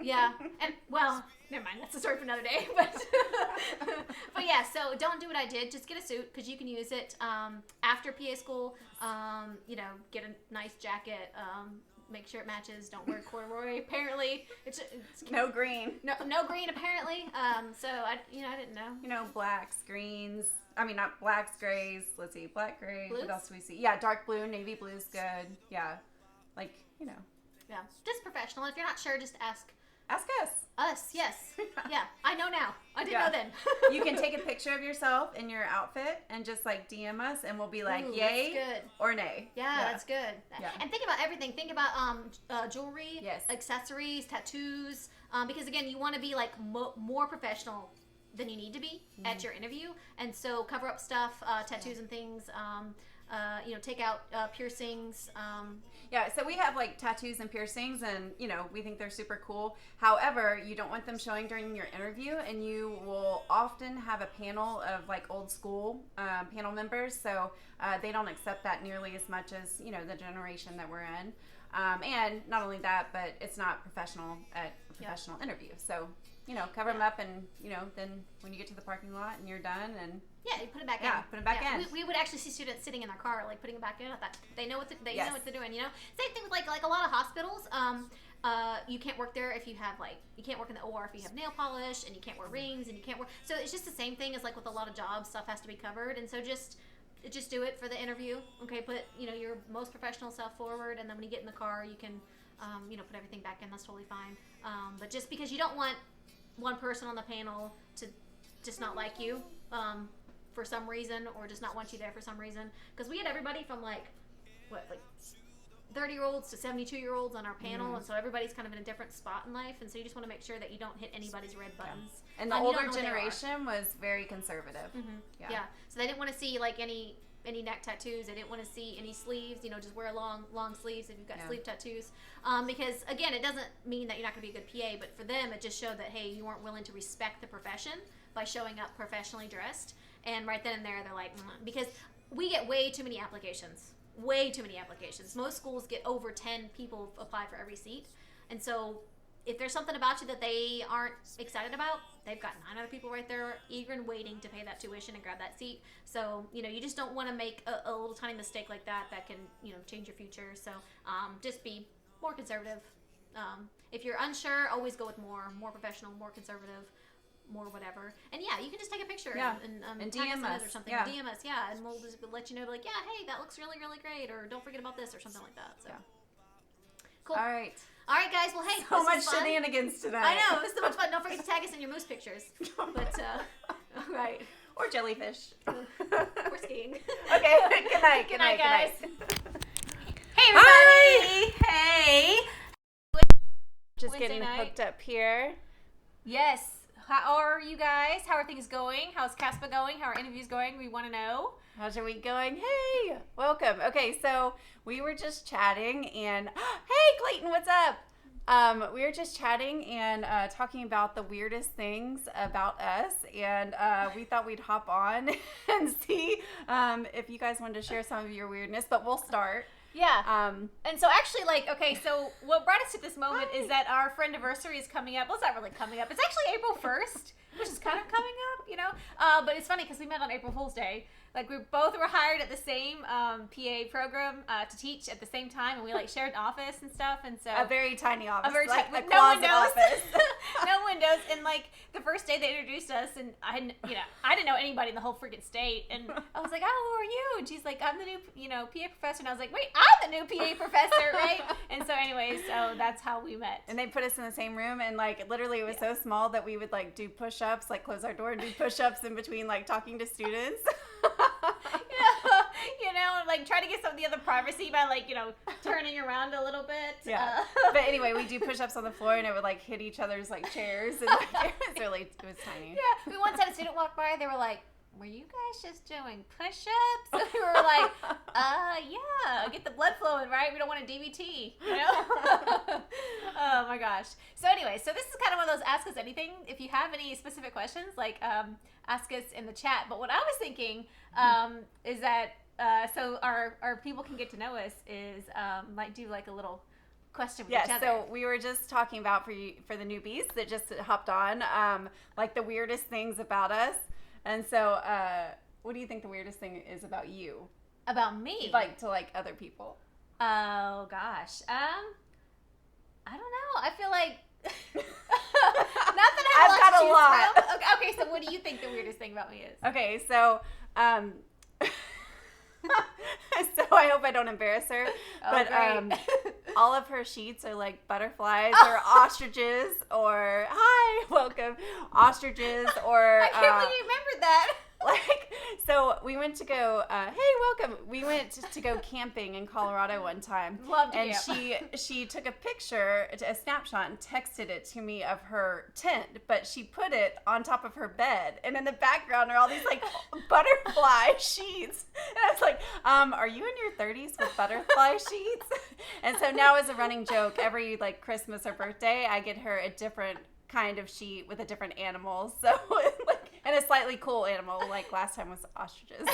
[SPEAKER 2] Yeah. And well, never mind. That's a story for another day. But yeah. So don't do what I did. Just get a suit because you can use it after PA school. Get a nice jacket. make sure it matches. Don't wear corduroy. Apparently, it's
[SPEAKER 1] No green.
[SPEAKER 2] no green. Apparently, so I didn't know.
[SPEAKER 1] Blacks, greens. I mean, not blacks, grays. Let's see, black, gray.
[SPEAKER 2] Blues?
[SPEAKER 1] What else do we see? Yeah, dark blue, navy blue's good. Yeah,
[SPEAKER 2] Yeah, just professional. If you're not sure, just ask
[SPEAKER 1] ask us.
[SPEAKER 2] us. Yes, yeah, I know now. I didn't
[SPEAKER 1] Yeah.
[SPEAKER 2] know then.
[SPEAKER 1] You can take a picture of yourself in your outfit and just like DM us, and we'll be like,
[SPEAKER 2] Ooh,
[SPEAKER 1] yay
[SPEAKER 2] that's good.
[SPEAKER 1] or nay.
[SPEAKER 2] Yeah, that's good.
[SPEAKER 1] Yeah.
[SPEAKER 2] And think about everything. Think about jewelry,
[SPEAKER 1] Yes.
[SPEAKER 2] accessories, tattoos. Because again, you want to be like more professional than you need to be at your interview, and so cover up stuff, tattoos and things. Take out piercings.
[SPEAKER 1] Yeah, so we have like tattoos and piercings, and we think they're super cool. However, you don't want them showing during your interview, and you will often have a panel of like old school panel members, so they don't accept that nearly as much as the generation that we're in. And not only that, but it's not professional at a professional interview. So cover them up, and then when you get to the parking lot and you're done, and
[SPEAKER 2] you put it back in.
[SPEAKER 1] Yeah, put it back in.
[SPEAKER 2] We would actually see students sitting in their car, like putting it back in. I thought they know what they
[SPEAKER 1] Yes.
[SPEAKER 2] know what they're doing. Same thing with like a lot of hospitals. You can't work there if you have you can't work in the OR if you have nail polish, and you can't wear rings, and you can't wear. So it's just the same thing as like with a lot of jobs, stuff has to be covered, and so just do it for the interview. Okay, put your most professional self forward, and then when you get in the car, you can put everything back in. That's totally fine. But just because you don't want one person on the panel to just not like you for some reason, or just not want you there for some reason, because we had everybody from like 30-year-olds to 72-year-olds on our panel, and so everybody's kind of in a different spot in life, and so you just want to make sure that you don't hit anybody's red buttons.
[SPEAKER 1] And the
[SPEAKER 2] you don't
[SPEAKER 1] older
[SPEAKER 2] know what they are.
[SPEAKER 1] generation was very conservative.
[SPEAKER 2] Yeah. So they didn't want to see like any neck tattoos. They didn't want to see any sleeves. Just wear long sleeves if you've got sleeve tattoos. Because again, it doesn't mean that you're not going to be a good PA, but for them, it just showed that hey, you weren't willing to respect the profession by showing up professionally dressed. And right then and there, they're like, because we get way too many applications. Way too many applications. Most schools get over 10 people apply for every seat, and so if there's something about you that they aren't excited about, they've got 9 other people right there eager and waiting to pay that tuition and grab that seat. So you just don't want to make a little tiny mistake like that can change your future. So just be more conservative. If you're unsure, always go with more professional, more conservative, more whatever. And yeah, you can just take a picture and tag
[SPEAKER 1] DM
[SPEAKER 2] us
[SPEAKER 1] us
[SPEAKER 2] or something.
[SPEAKER 1] Yeah.
[SPEAKER 2] DM us, and we'll just let you know, like, yeah, hey, that looks really, really great, or don't forget about this, or something like that. So cool.
[SPEAKER 1] All right,
[SPEAKER 2] guys. Well, hey,
[SPEAKER 1] so
[SPEAKER 2] this
[SPEAKER 1] much
[SPEAKER 2] was fun.
[SPEAKER 1] Shenanigans tonight.
[SPEAKER 2] I know, this is so much fun. Don't forget to tag us in your moose pictures. But all right,
[SPEAKER 1] or jellyfish.
[SPEAKER 2] we're skiing.
[SPEAKER 1] Okay, good night.
[SPEAKER 2] Good night, guys.
[SPEAKER 1] Hey,
[SPEAKER 2] everybody.
[SPEAKER 1] Hey. Just
[SPEAKER 2] Wednesday
[SPEAKER 1] getting
[SPEAKER 2] night.
[SPEAKER 1] hooked up here.
[SPEAKER 2] Yes. How are you guys? How are things going? How's CASPA going? How are interviews going? We want to know.
[SPEAKER 1] How's your week going? Hey, welcome. Okay, so we were just chatting, and hey, Clayton, what's up? We were just chatting and talking about the weirdest things about us, and we thought we'd hop on and see if you guys wanted to share some of your weirdness, but we'll start.
[SPEAKER 2] Yeah. And so actually, so what brought us to this moment is that our friend anniversary is coming up. Well, it's not really coming up. It's actually April 1st, which is kind of coming up, But it's funny because we met on April Fool's Day. Like, we both were hired at the same PA program to teach at the same time, and we shared an office and stuff. And so
[SPEAKER 1] A very tiny office.
[SPEAKER 2] a very
[SPEAKER 1] like
[SPEAKER 2] with
[SPEAKER 1] a
[SPEAKER 2] no
[SPEAKER 1] closet
[SPEAKER 2] windows,
[SPEAKER 1] office.
[SPEAKER 2] no windows. And the first day they introduced us, and I didn't know anybody in the whole freaking state. And I was like, "Oh, who are you?" And she's like, "I'm the new PA professor." And I was like, "Wait, I'm the new PA professor, right?" And so anyways, so that's how we met.
[SPEAKER 1] And they put us in the same room, and literally it was so small that we would do push-ups, close our door and do push-ups in between talking to students.
[SPEAKER 2] Try to get some of the other privacy by turning around a little bit.
[SPEAKER 1] Yeah. But anyway, we do push-ups on the floor, and it would hit each other's chairs, and it was tiny.
[SPEAKER 2] Yeah. We once had a student walk by. They were like, "Were you guys just doing push-ups?" And we were like, yeah, get the blood flowing, right? We don't want a DVT, Oh my gosh. So anyway, so this is kind of one of those ask us anything. If you have any specific questions, ask us in the chat. But what I was thinking is that so our people can get to know us is do a little question with each other.
[SPEAKER 1] So we were just talking about for the newbies that just hopped on, the weirdest things about us. And so, what do you think the weirdest thing is about you?
[SPEAKER 2] About me?
[SPEAKER 1] To other people.
[SPEAKER 2] Oh gosh. I don't know. I feel like not that I have
[SPEAKER 1] I've got a lot.
[SPEAKER 2] to choose from. Okay, so what do you think the weirdest thing about me is?
[SPEAKER 1] Okay, so so I hope I don't embarrass her. But
[SPEAKER 2] great.
[SPEAKER 1] all of her sheets are like butterflies or ostriches or hi, welcome, ostriches or
[SPEAKER 2] I can't believe you remembered that.
[SPEAKER 1] like, so we went to go, hey, welcome. We went to go camping in Colorado one time.
[SPEAKER 2] Love to
[SPEAKER 1] And
[SPEAKER 2] camp.
[SPEAKER 1] she took a picture, a snapshot, and texted it to me of her tent, but she put it on top of her bed. And in the background are all these like butterfly sheets. And I was like, are you in your 30s with butterfly sheets? And so now as a running joke, every like Christmas or birthday, I get her a different kind of sheet with a different animal. So like, and a slightly cool animal, like last time was ostriches.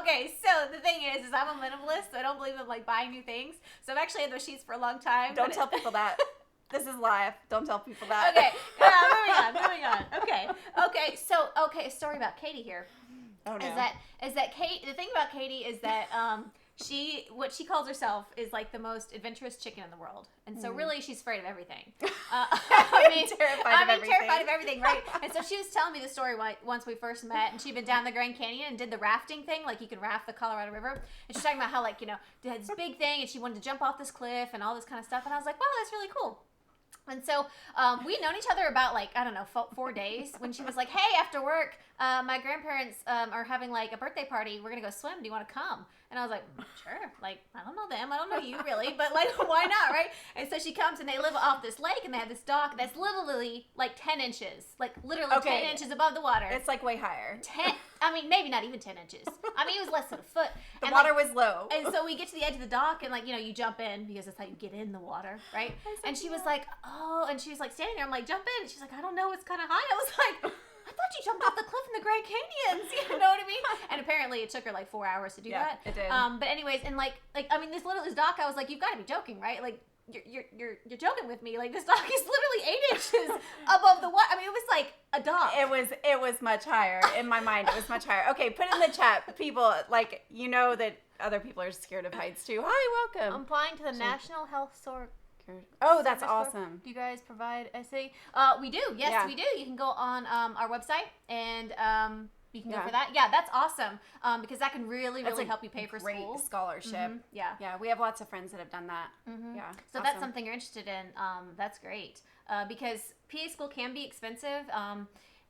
[SPEAKER 2] Okay, so the thing is I'm a minimalist, so I don't believe in like buying new things. So I've actually had those sheets for a long time.
[SPEAKER 1] Don't tell people that. This is live. Don't tell people that.
[SPEAKER 2] Okay, moving on. Okay, so a story about Katie here.
[SPEAKER 1] Oh no.
[SPEAKER 2] Is that Kate? The thing about Katie is that what she calls herself is like the most adventurous chicken in the world, and so really she's afraid of everything. Terrified of everything, right? And so she was telling me the story once we first met, and she'd been down the Grand Canyon and did the rafting thing, like you can raft the Colorado River, and she's talking about how like they had this big thing, and she wanted to jump off this cliff and all this kind of stuff, and I was like, wow, that's really cool. And so we'd known each other about like, I don't know, 4 days when she was like, hey, after work, my grandparents are having like a birthday party. We're going to go swim. Do you want to come? And I was like, sure. Like, I don't know them. I don't know you really, but like, why not, right? And so she comes and they live off this lake and they have this dock that's literally like 10 inches, like literally 10 inches above the water.
[SPEAKER 1] It's like way higher.
[SPEAKER 2] I mean, maybe not even 10 inches. I mean, it was less than a foot.
[SPEAKER 1] The water was low.
[SPEAKER 2] And so we get to the edge of the dock and like, you jump in because that's how you get in the water, right? And she was like, oh, and she was like standing there. I'm like, jump in. And she's like, I don't know. It's kind of high. I was like, I thought you jumped off the cliff in the Grand Canyons. You know what I mean? And apparently it took her like 4 hours to do that.
[SPEAKER 1] It did.
[SPEAKER 2] But anyways, and like I mean, this dock, I was like, you've got to be joking, right? Like, you're joking with me. Like, this dock is literally 8 inches above the water. I mean, it was like a dock.
[SPEAKER 1] It was much higher. In my mind, it was much higher. Okay, put in the chat, people, like, that other people are scared of heights too. Hi, welcome.
[SPEAKER 2] I'm applying to the National Health Source.
[SPEAKER 1] Oh, that's awesome.
[SPEAKER 2] Do you guys provide essay? We do. Yes,
[SPEAKER 1] Yeah.
[SPEAKER 2] we do. You can go on our website and you can go for that. Yeah, that's awesome because that can really help you pay for school.
[SPEAKER 1] Great scholarship.
[SPEAKER 2] Mm-hmm. Yeah.
[SPEAKER 1] Yeah, we have lots of friends that have done that.
[SPEAKER 2] Mm-hmm.
[SPEAKER 1] Yeah.
[SPEAKER 2] So that's something you're interested in. That's great because PA school can be expensive.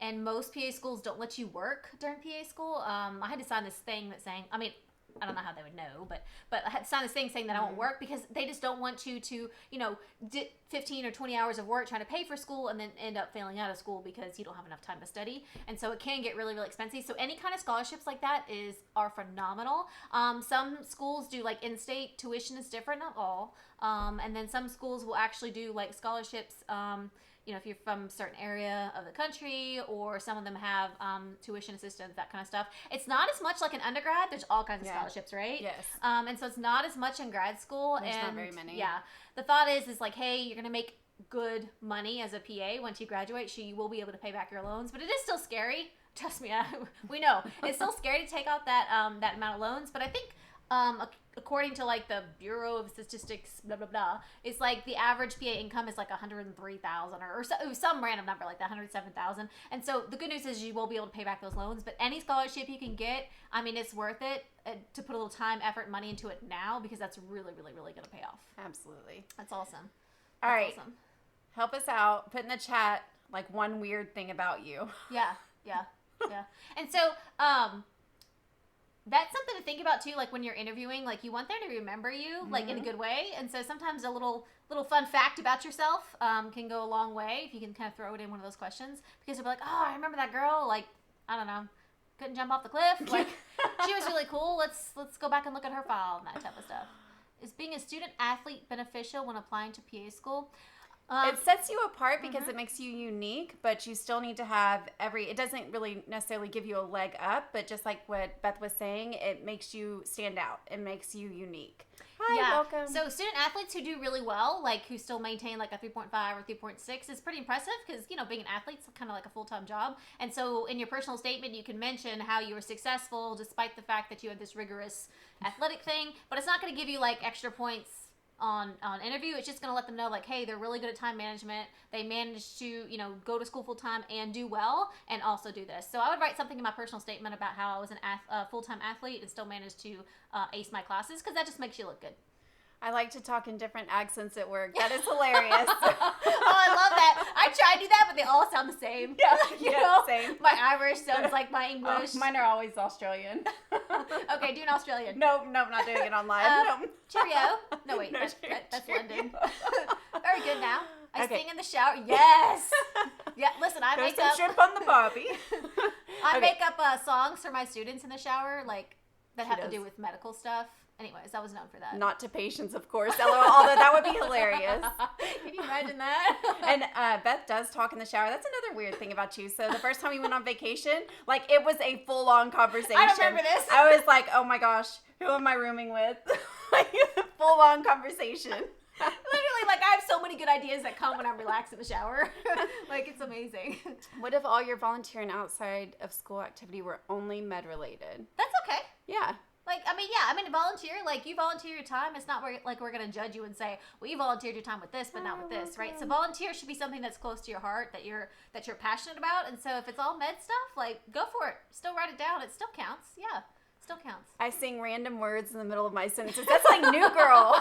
[SPEAKER 2] And most PA schools don't let you work during PA school. I had to sign this thing that's saying, I mean, I don't know how they would know, but I had to sign this thing saying that I won't work because they just don't want you to, 15 or 20 hours of work trying to pay for school and then end up failing out of school because you don't have enough time to study. And so it can get really, really expensive. So any kind of scholarships like that are phenomenal. Some schools do like in-state tuition is different, not all. And then some schools will actually do like scholarships, if you're from a certain area of the country, or some of them have tuition assistance, that kind of stuff. It's not as much like an undergrad. There's all kinds of scholarships, right?
[SPEAKER 1] Yes.
[SPEAKER 2] And so it's not as much in grad school.
[SPEAKER 1] There's not very many.
[SPEAKER 2] Yeah. The thought is like, hey, you're going to make good money as a PA once you graduate. So you will be able to pay back your loans, but it is still scary. Trust me, we know. It's still scary to take out that amount of loans, but I think according to like the Bureau of Statistics, blah blah blah, it's like the average PA income is like 103,000 or some random number like that, 107,000. And so the good news is you will be able to pay back those loans. But any scholarship you can get, I mean, it's worth it to put a little time, effort, and money into it now because that's really, really, really going to pay off.
[SPEAKER 1] Absolutely.
[SPEAKER 2] That's awesome.
[SPEAKER 1] All right.
[SPEAKER 2] Awesome.
[SPEAKER 1] Help us out. Put in the chat like one weird thing about you.
[SPEAKER 2] Yeah. And so, that's something to think about too, like when you're interviewing, like you want them to remember you, like in a good way. And so sometimes a little fun fact about yourself can go a long way if you can kind of throw it in one of those questions, because they'll be like, oh, I remember that girl, like, I don't know, couldn't jump off the cliff, like she was really cool. Let's go back and look at her file and that type of stuff. Is being a student athlete beneficial when applying to PA school?
[SPEAKER 1] It sets you apart because it makes you unique, but you still need to have it doesn't really necessarily give you a leg up, but just like what Beth was saying, it makes you stand out. It makes you unique. Hi, welcome.
[SPEAKER 2] So student athletes who do really well, like who still maintain like a 3.5 or 3.6 is pretty impressive because, you know, being an athlete is kind of like a full-time job. And so in your personal statement, you can mention how you were successful despite the fact that you had this rigorous athletic thing, but it's not going to give you like extra points on interview. It's just going to let them know like, hey, they're really good at time management. They managed to, you know, go to school full time and do well and also do this. So I would write something in my personal statement about how I was a full-time athlete and still managed to ace my classes because that just makes you look good.
[SPEAKER 1] I like to talk in different accents at work. That is hilarious.
[SPEAKER 2] Oh, I love that. I try to do that, but they all sound the same.
[SPEAKER 1] Yeah,
[SPEAKER 2] you know?
[SPEAKER 1] Same.
[SPEAKER 2] My Irish sounds like my English.
[SPEAKER 1] Mine are always Australian.
[SPEAKER 2] Okay, do an Australian.
[SPEAKER 1] No, not doing it on live. No.
[SPEAKER 2] Cheerio. No, wait,
[SPEAKER 1] No,
[SPEAKER 2] that's
[SPEAKER 1] cheerio.
[SPEAKER 2] London. Very good now. I
[SPEAKER 1] Okay.
[SPEAKER 2] sing in the shower. Yes. Yeah, listen, I
[SPEAKER 1] There's
[SPEAKER 2] make
[SPEAKER 1] some
[SPEAKER 2] up.
[SPEAKER 1] shrimp on the barbie.
[SPEAKER 2] I
[SPEAKER 1] Okay.
[SPEAKER 2] make up songs for my students in the shower, like that
[SPEAKER 1] She
[SPEAKER 2] have to
[SPEAKER 1] does.
[SPEAKER 2] do with medical stuff. Anyways, I was known for that.
[SPEAKER 1] Not to patients, of course. Although that would be hilarious.
[SPEAKER 2] Can you imagine that?
[SPEAKER 1] And Beth does talk in the shower. That's another weird thing about you. So the first time we went on vacation, like it was a full-on conversation.
[SPEAKER 2] I don't remember this.
[SPEAKER 1] I was like, oh my gosh, who am I rooming with? Like full-on conversation.
[SPEAKER 2] Literally, like I have so many good ideas that come when I'm relaxed in the shower. Like it's amazing.
[SPEAKER 1] What if all your volunteering outside of school activity were only med related?
[SPEAKER 2] That's okay.
[SPEAKER 1] Yeah.
[SPEAKER 2] Like, I mean, volunteer, like, you volunteer your time. It's not like we're going to judge you and say, well, you volunteered your time with this, but not with this, right? So volunteer should be something that's close to your heart, that you're passionate about. And so if it's all med stuff, like, go for it. Still write it down. It still counts. Yeah, still counts.
[SPEAKER 1] I sing random words in the middle of my sentences. That's like New Girl.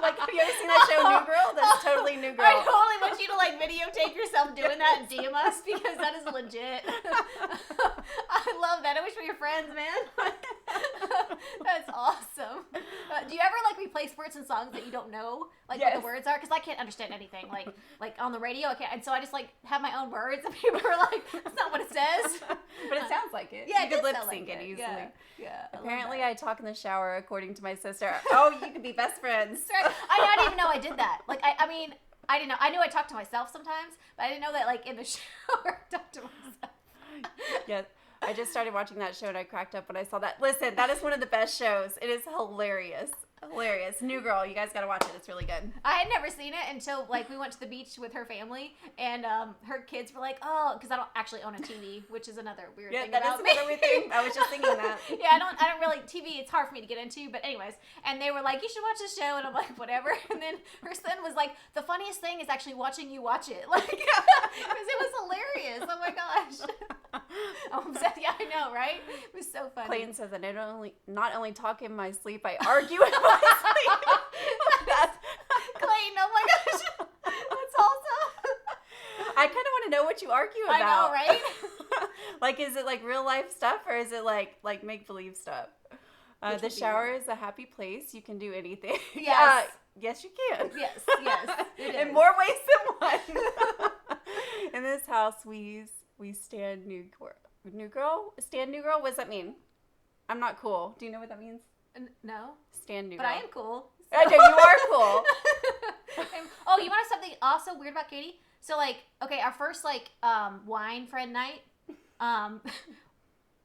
[SPEAKER 1] Like, have you ever seen that show, New Girl? That's totally New Girl.
[SPEAKER 2] I totally want you to, like, videotape yourself doing that and DM us because that is legit. I love that. I wish we were friends, man. That's awesome. Do you ever like replace words in songs that you don't know like what
[SPEAKER 1] Yes.
[SPEAKER 2] the words are? Because I can't understand anything like on the radio. I can't, and so I just like have my own words, and people are like, "That's not what it says."
[SPEAKER 1] But it sounds like it.
[SPEAKER 2] Yeah,
[SPEAKER 1] you
[SPEAKER 2] it
[SPEAKER 1] could
[SPEAKER 2] does
[SPEAKER 1] lip
[SPEAKER 2] sound
[SPEAKER 1] sync
[SPEAKER 2] like
[SPEAKER 1] it
[SPEAKER 2] it.
[SPEAKER 1] easily.
[SPEAKER 2] Yeah.
[SPEAKER 1] Apparently, I talk in the shower, according to my sister. Oh, you could be best friends.
[SPEAKER 2] I didn't even know I did that. Like I mean, I didn't know. I knew I talked to myself sometimes, but I didn't know that like in the shower I talked to myself.
[SPEAKER 1] Yes. I just started watching that show and I cracked up when I saw that. Listen, that is one of the best shows. It is hilarious. Hilarious. New Girl. You guys got to watch it. It's really good.
[SPEAKER 2] I had never seen it until like we went to the beach with her family, and her kids were like, "Oh," because I don't actually own a TV, which is another weird thing
[SPEAKER 1] that
[SPEAKER 2] about
[SPEAKER 1] is
[SPEAKER 2] me.
[SPEAKER 1] another weird thing. I was just thinking that.
[SPEAKER 2] Yeah, I don't really TV. It's hard for me to get into, but anyways, and they were like, "You should watch this show," and I'm like, "Whatever." And then her son was like, "The funniest thing is actually watching you watch it, like, because it was hilarious. Oh my gosh." I'm obsessed. Yeah, I know, right? It was so funny.
[SPEAKER 1] Clayton says that not only talk in my sleep, I argue in my sleep.
[SPEAKER 2] Clayton, oh my gosh, that's awesome.
[SPEAKER 1] I kind of want to know what you argue about.
[SPEAKER 2] I know, right?
[SPEAKER 1] Like, is it like real life stuff or is it like make believe stuff?
[SPEAKER 2] Which
[SPEAKER 1] The
[SPEAKER 2] would be
[SPEAKER 1] shower
[SPEAKER 2] what?
[SPEAKER 1] is a happy place. You can do anything.
[SPEAKER 2] Yes.
[SPEAKER 1] Yes, you can.
[SPEAKER 2] Yes, it
[SPEAKER 1] In
[SPEAKER 2] is.
[SPEAKER 1] more ways than one. In this house, we stand new girl. Stand new girl. What does that mean? I'm not cool. Do you know what that means?
[SPEAKER 2] No,
[SPEAKER 1] Stand new
[SPEAKER 2] but
[SPEAKER 1] girl.
[SPEAKER 2] I am cool.
[SPEAKER 1] Okay, you are cool.
[SPEAKER 2] Oh, you want to know something also weird about Katie? So like, okay, our first like wine friend night,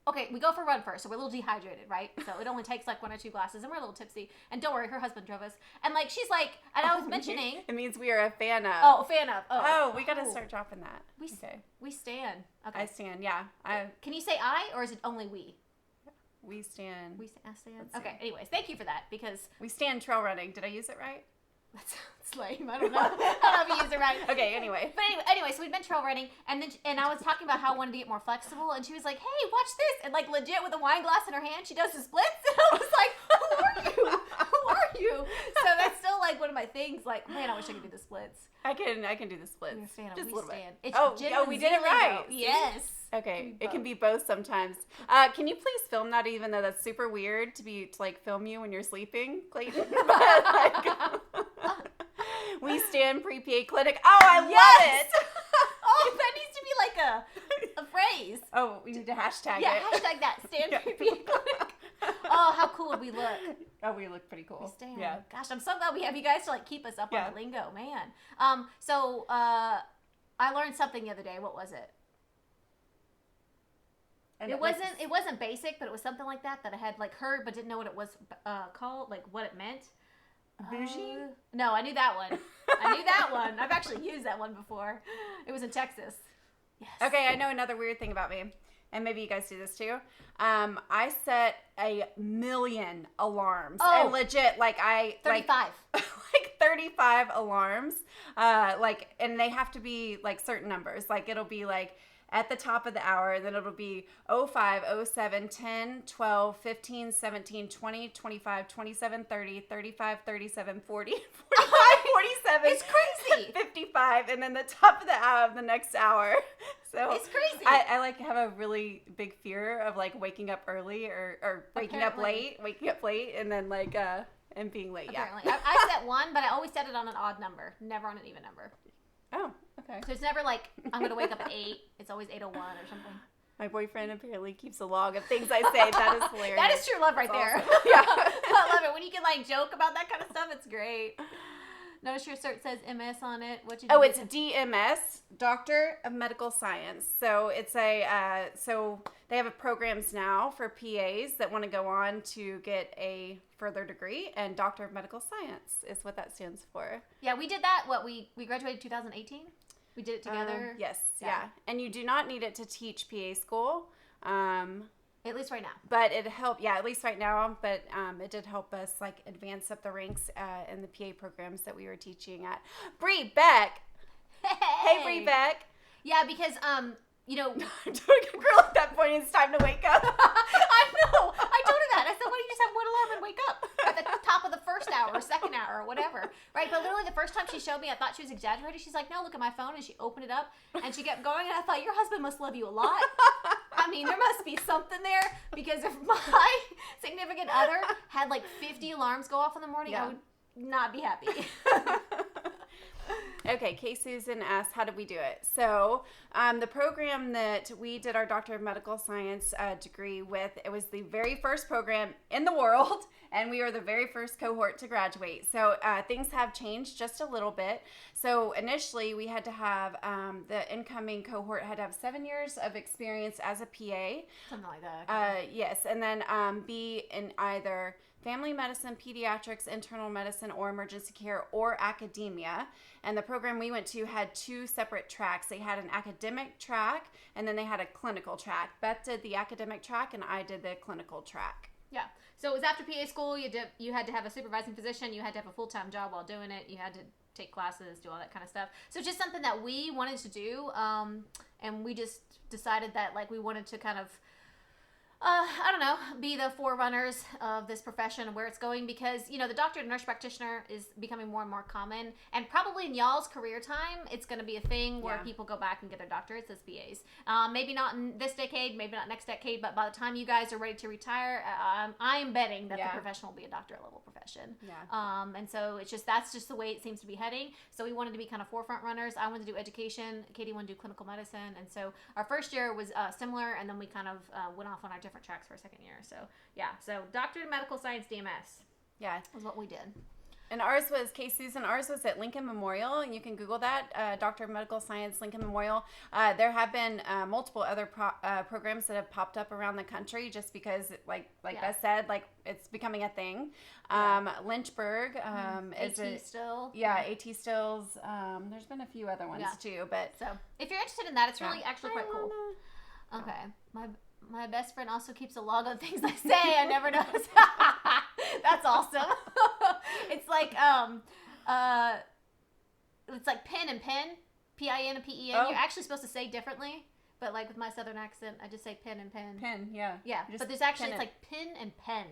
[SPEAKER 2] okay, we go for a run first, so we're a little dehydrated, right? So it only takes like 1 or 2 glasses, and we're a little tipsy. And don't worry, her husband drove us. And like, she's like, and I was mentioning.
[SPEAKER 1] It means we are a fan of.
[SPEAKER 2] Oh, fan of.
[SPEAKER 1] Oh, we gotta start dropping that.
[SPEAKER 2] We stand. Okay.
[SPEAKER 1] I stand. Yeah,
[SPEAKER 2] Can you say I, or is it only we?
[SPEAKER 1] we stand.
[SPEAKER 2] I stand.
[SPEAKER 1] Let's
[SPEAKER 2] Okay.
[SPEAKER 1] see.
[SPEAKER 2] Anyways, thank you for that because
[SPEAKER 1] We stand trail running. Did I use it right?
[SPEAKER 2] that sounds lame. I don't know. I don't know if you used it right.
[SPEAKER 1] Okay. Anyway.
[SPEAKER 2] But anyway, so we'd been trail running, and I was talking about how I wanted to get more flexible, and she was like, "Hey, watch this!" And like legit with a wine glass in her hand, she does the splits, and I was like, "Who are you? Who are you?" So that's still like one of my things. Like, man, I wish I could do the splits.
[SPEAKER 1] I can do the splits.
[SPEAKER 2] You're a fan of
[SPEAKER 1] Just
[SPEAKER 2] we
[SPEAKER 1] a little
[SPEAKER 2] stand.
[SPEAKER 1] bit.
[SPEAKER 2] It's
[SPEAKER 1] Oh,
[SPEAKER 2] Jen
[SPEAKER 1] we did it
[SPEAKER 2] Zilli,
[SPEAKER 1] right.
[SPEAKER 2] though. Yes.
[SPEAKER 1] Okay,
[SPEAKER 2] Can
[SPEAKER 1] it can
[SPEAKER 2] both.
[SPEAKER 1] be both sometimes. Can you please film that, even though that's super weird to like film you when you're sleeping, Clayton? But, like, we stand pre-PA clinic. Oh, I love
[SPEAKER 2] Yes!
[SPEAKER 1] it.
[SPEAKER 2] Oh, that needs to be like a phrase.
[SPEAKER 1] Oh, we need to hashtag
[SPEAKER 2] Yeah,
[SPEAKER 1] it.
[SPEAKER 2] hashtag that. Stand
[SPEAKER 1] Yeah.
[SPEAKER 2] creepy clinic. Oh, how cool would we look?
[SPEAKER 1] Oh, we look pretty cool.
[SPEAKER 2] We stand.
[SPEAKER 1] Yeah.
[SPEAKER 2] Gosh, I'm so glad we have you guys to like keep us up
[SPEAKER 1] Yeah.
[SPEAKER 2] on the lingo, man. So I learned something the other day. What was it?
[SPEAKER 1] And
[SPEAKER 2] It wasn't basic, but it was something like that I had like heard but didn't know what it was called, like what it meant.
[SPEAKER 1] Bougie?
[SPEAKER 2] No, I knew that one. I knew that one. I've actually used that one before. It was in Texas. Yes.
[SPEAKER 1] Okay, I know another weird thing about me, and maybe you guys do this too. I set 1,000,000 alarms, and legit, like
[SPEAKER 2] 35.
[SPEAKER 1] like 35 alarms, and they have to be like certain numbers. Like it'll be like at the top of the hour, and then it'll be 05, 07, 10, 12, 15, 17, 20, 25, 27, 30, 35, 37, 40, 45, 47.
[SPEAKER 2] It's crazy.
[SPEAKER 1] 55, and then the top of the hour of the next hour. So
[SPEAKER 2] It's crazy.
[SPEAKER 1] I like have a really big fear of like waking up early or waking up late, and then like and being late.
[SPEAKER 2] Apparently.
[SPEAKER 1] Yeah.
[SPEAKER 2] I set one, but I always set it on an odd number, never on an even number.
[SPEAKER 1] Oh, okay.
[SPEAKER 2] So it's never like I'm gonna wake up at 8. It's always 8:01 or something.
[SPEAKER 1] My boyfriend apparently keeps a log of things I say. That is hilarious.
[SPEAKER 2] That is true love right there.
[SPEAKER 1] Awesome. Yeah.
[SPEAKER 2] I love it when you can like joke about that kind of stuff. It's great. Notice your cert says MS on it. What you?
[SPEAKER 1] It's DMS, Doctor of Medical Science. So it's so they have programs now for PAs that want to go on to get a further degree, and Doctor of Medical Science is what that stands for.
[SPEAKER 2] Yeah, we did that. We graduated 2018. We did it together.
[SPEAKER 1] Yes, yeah. And you do not need it to teach PA school.
[SPEAKER 2] At least right now.
[SPEAKER 1] But it helped, at least right now. But it did help us like advance up the ranks in the PA programs that we were teaching at. Bree Beck. Hey, Bree Beck.
[SPEAKER 2] Yeah, because
[SPEAKER 1] Girl, at that point, it's time to wake up.
[SPEAKER 2] I know. I told her that. I said, "Why don't you just have one alarm and wake up at the top of the first hour or second hour or whatever?" Right? But literally, the first time she showed me, I thought she was exaggerating. She's like, "No, look at my phone," and she opened it up and she kept going. And I thought, your husband must love you a lot. I mean, there must be something there, because if my significant other had like 50 alarms go off in the morning, I would not be happy.
[SPEAKER 1] Okay, Kay Susan asked, how did we do it? So the program that we did our Doctor of Medical Science degree with, it was the very first program in the world, and we were the very first cohort to graduate. So things have changed just a little bit. So initially, we had to have, the incoming cohort had to have 7 years of experience as a PA.
[SPEAKER 2] Something like that.
[SPEAKER 1] Yes, and then be in either family medicine, pediatrics, internal medicine, or emergency care, or academia. And the program we went to had 2 separate tracks. They had an academic track, and then they had a clinical track. Beth did the academic track, and I did the clinical track.
[SPEAKER 2] Yeah. So it was after PA school. You had to have a supervising physician. You had to have a full-time job while doing it. You had to take classes, do all that kind of stuff. So just something that we wanted to do, and we just decided that like we wanted to kind of I don't know, be the forerunners of this profession and where it's going, because, the doctor and nurse practitioner is becoming more and more common, and probably in y'all's career time, it's going to be a thing where people go back and get their doctorates as PAs. Maybe not in this decade, maybe not next decade, but by the time you guys are ready to retire, I'm betting that the profession will be a doctorate level profession.
[SPEAKER 1] Yeah.
[SPEAKER 2] And so that's just the way it seems to be heading. So we wanted to be kind of forefront runners. I wanted to do education. Katie wanted to do clinical medicine. And so our first year was similar, and then we kind of went off on our different tracks for a second year. So Doctor of Medical Science DMS was what we did.
[SPEAKER 1] And ours was, Susan, ours was at Lincoln Memorial, and you can Google that, Doctor of Medical Science, Lincoln Memorial. There have been multiple other programs that have popped up around the country just because, like Beth said, like it's becoming a thing. Lynchburg is
[SPEAKER 2] AT still.
[SPEAKER 1] Yeah, AT stills. There's been a few other ones too, but
[SPEAKER 2] so if you're interested in that, it's really actually quite cool. Okay, my best friend also keeps a log of things I say. I never noticed. That's awesome. It's like pen and pen, PIN and PEN.
[SPEAKER 1] Oh.
[SPEAKER 2] You're actually supposed to say differently, but like with my southern accent, I just say pen and pen.
[SPEAKER 1] Pen, yeah.
[SPEAKER 2] Yeah, but there's actually it's like pin and pen.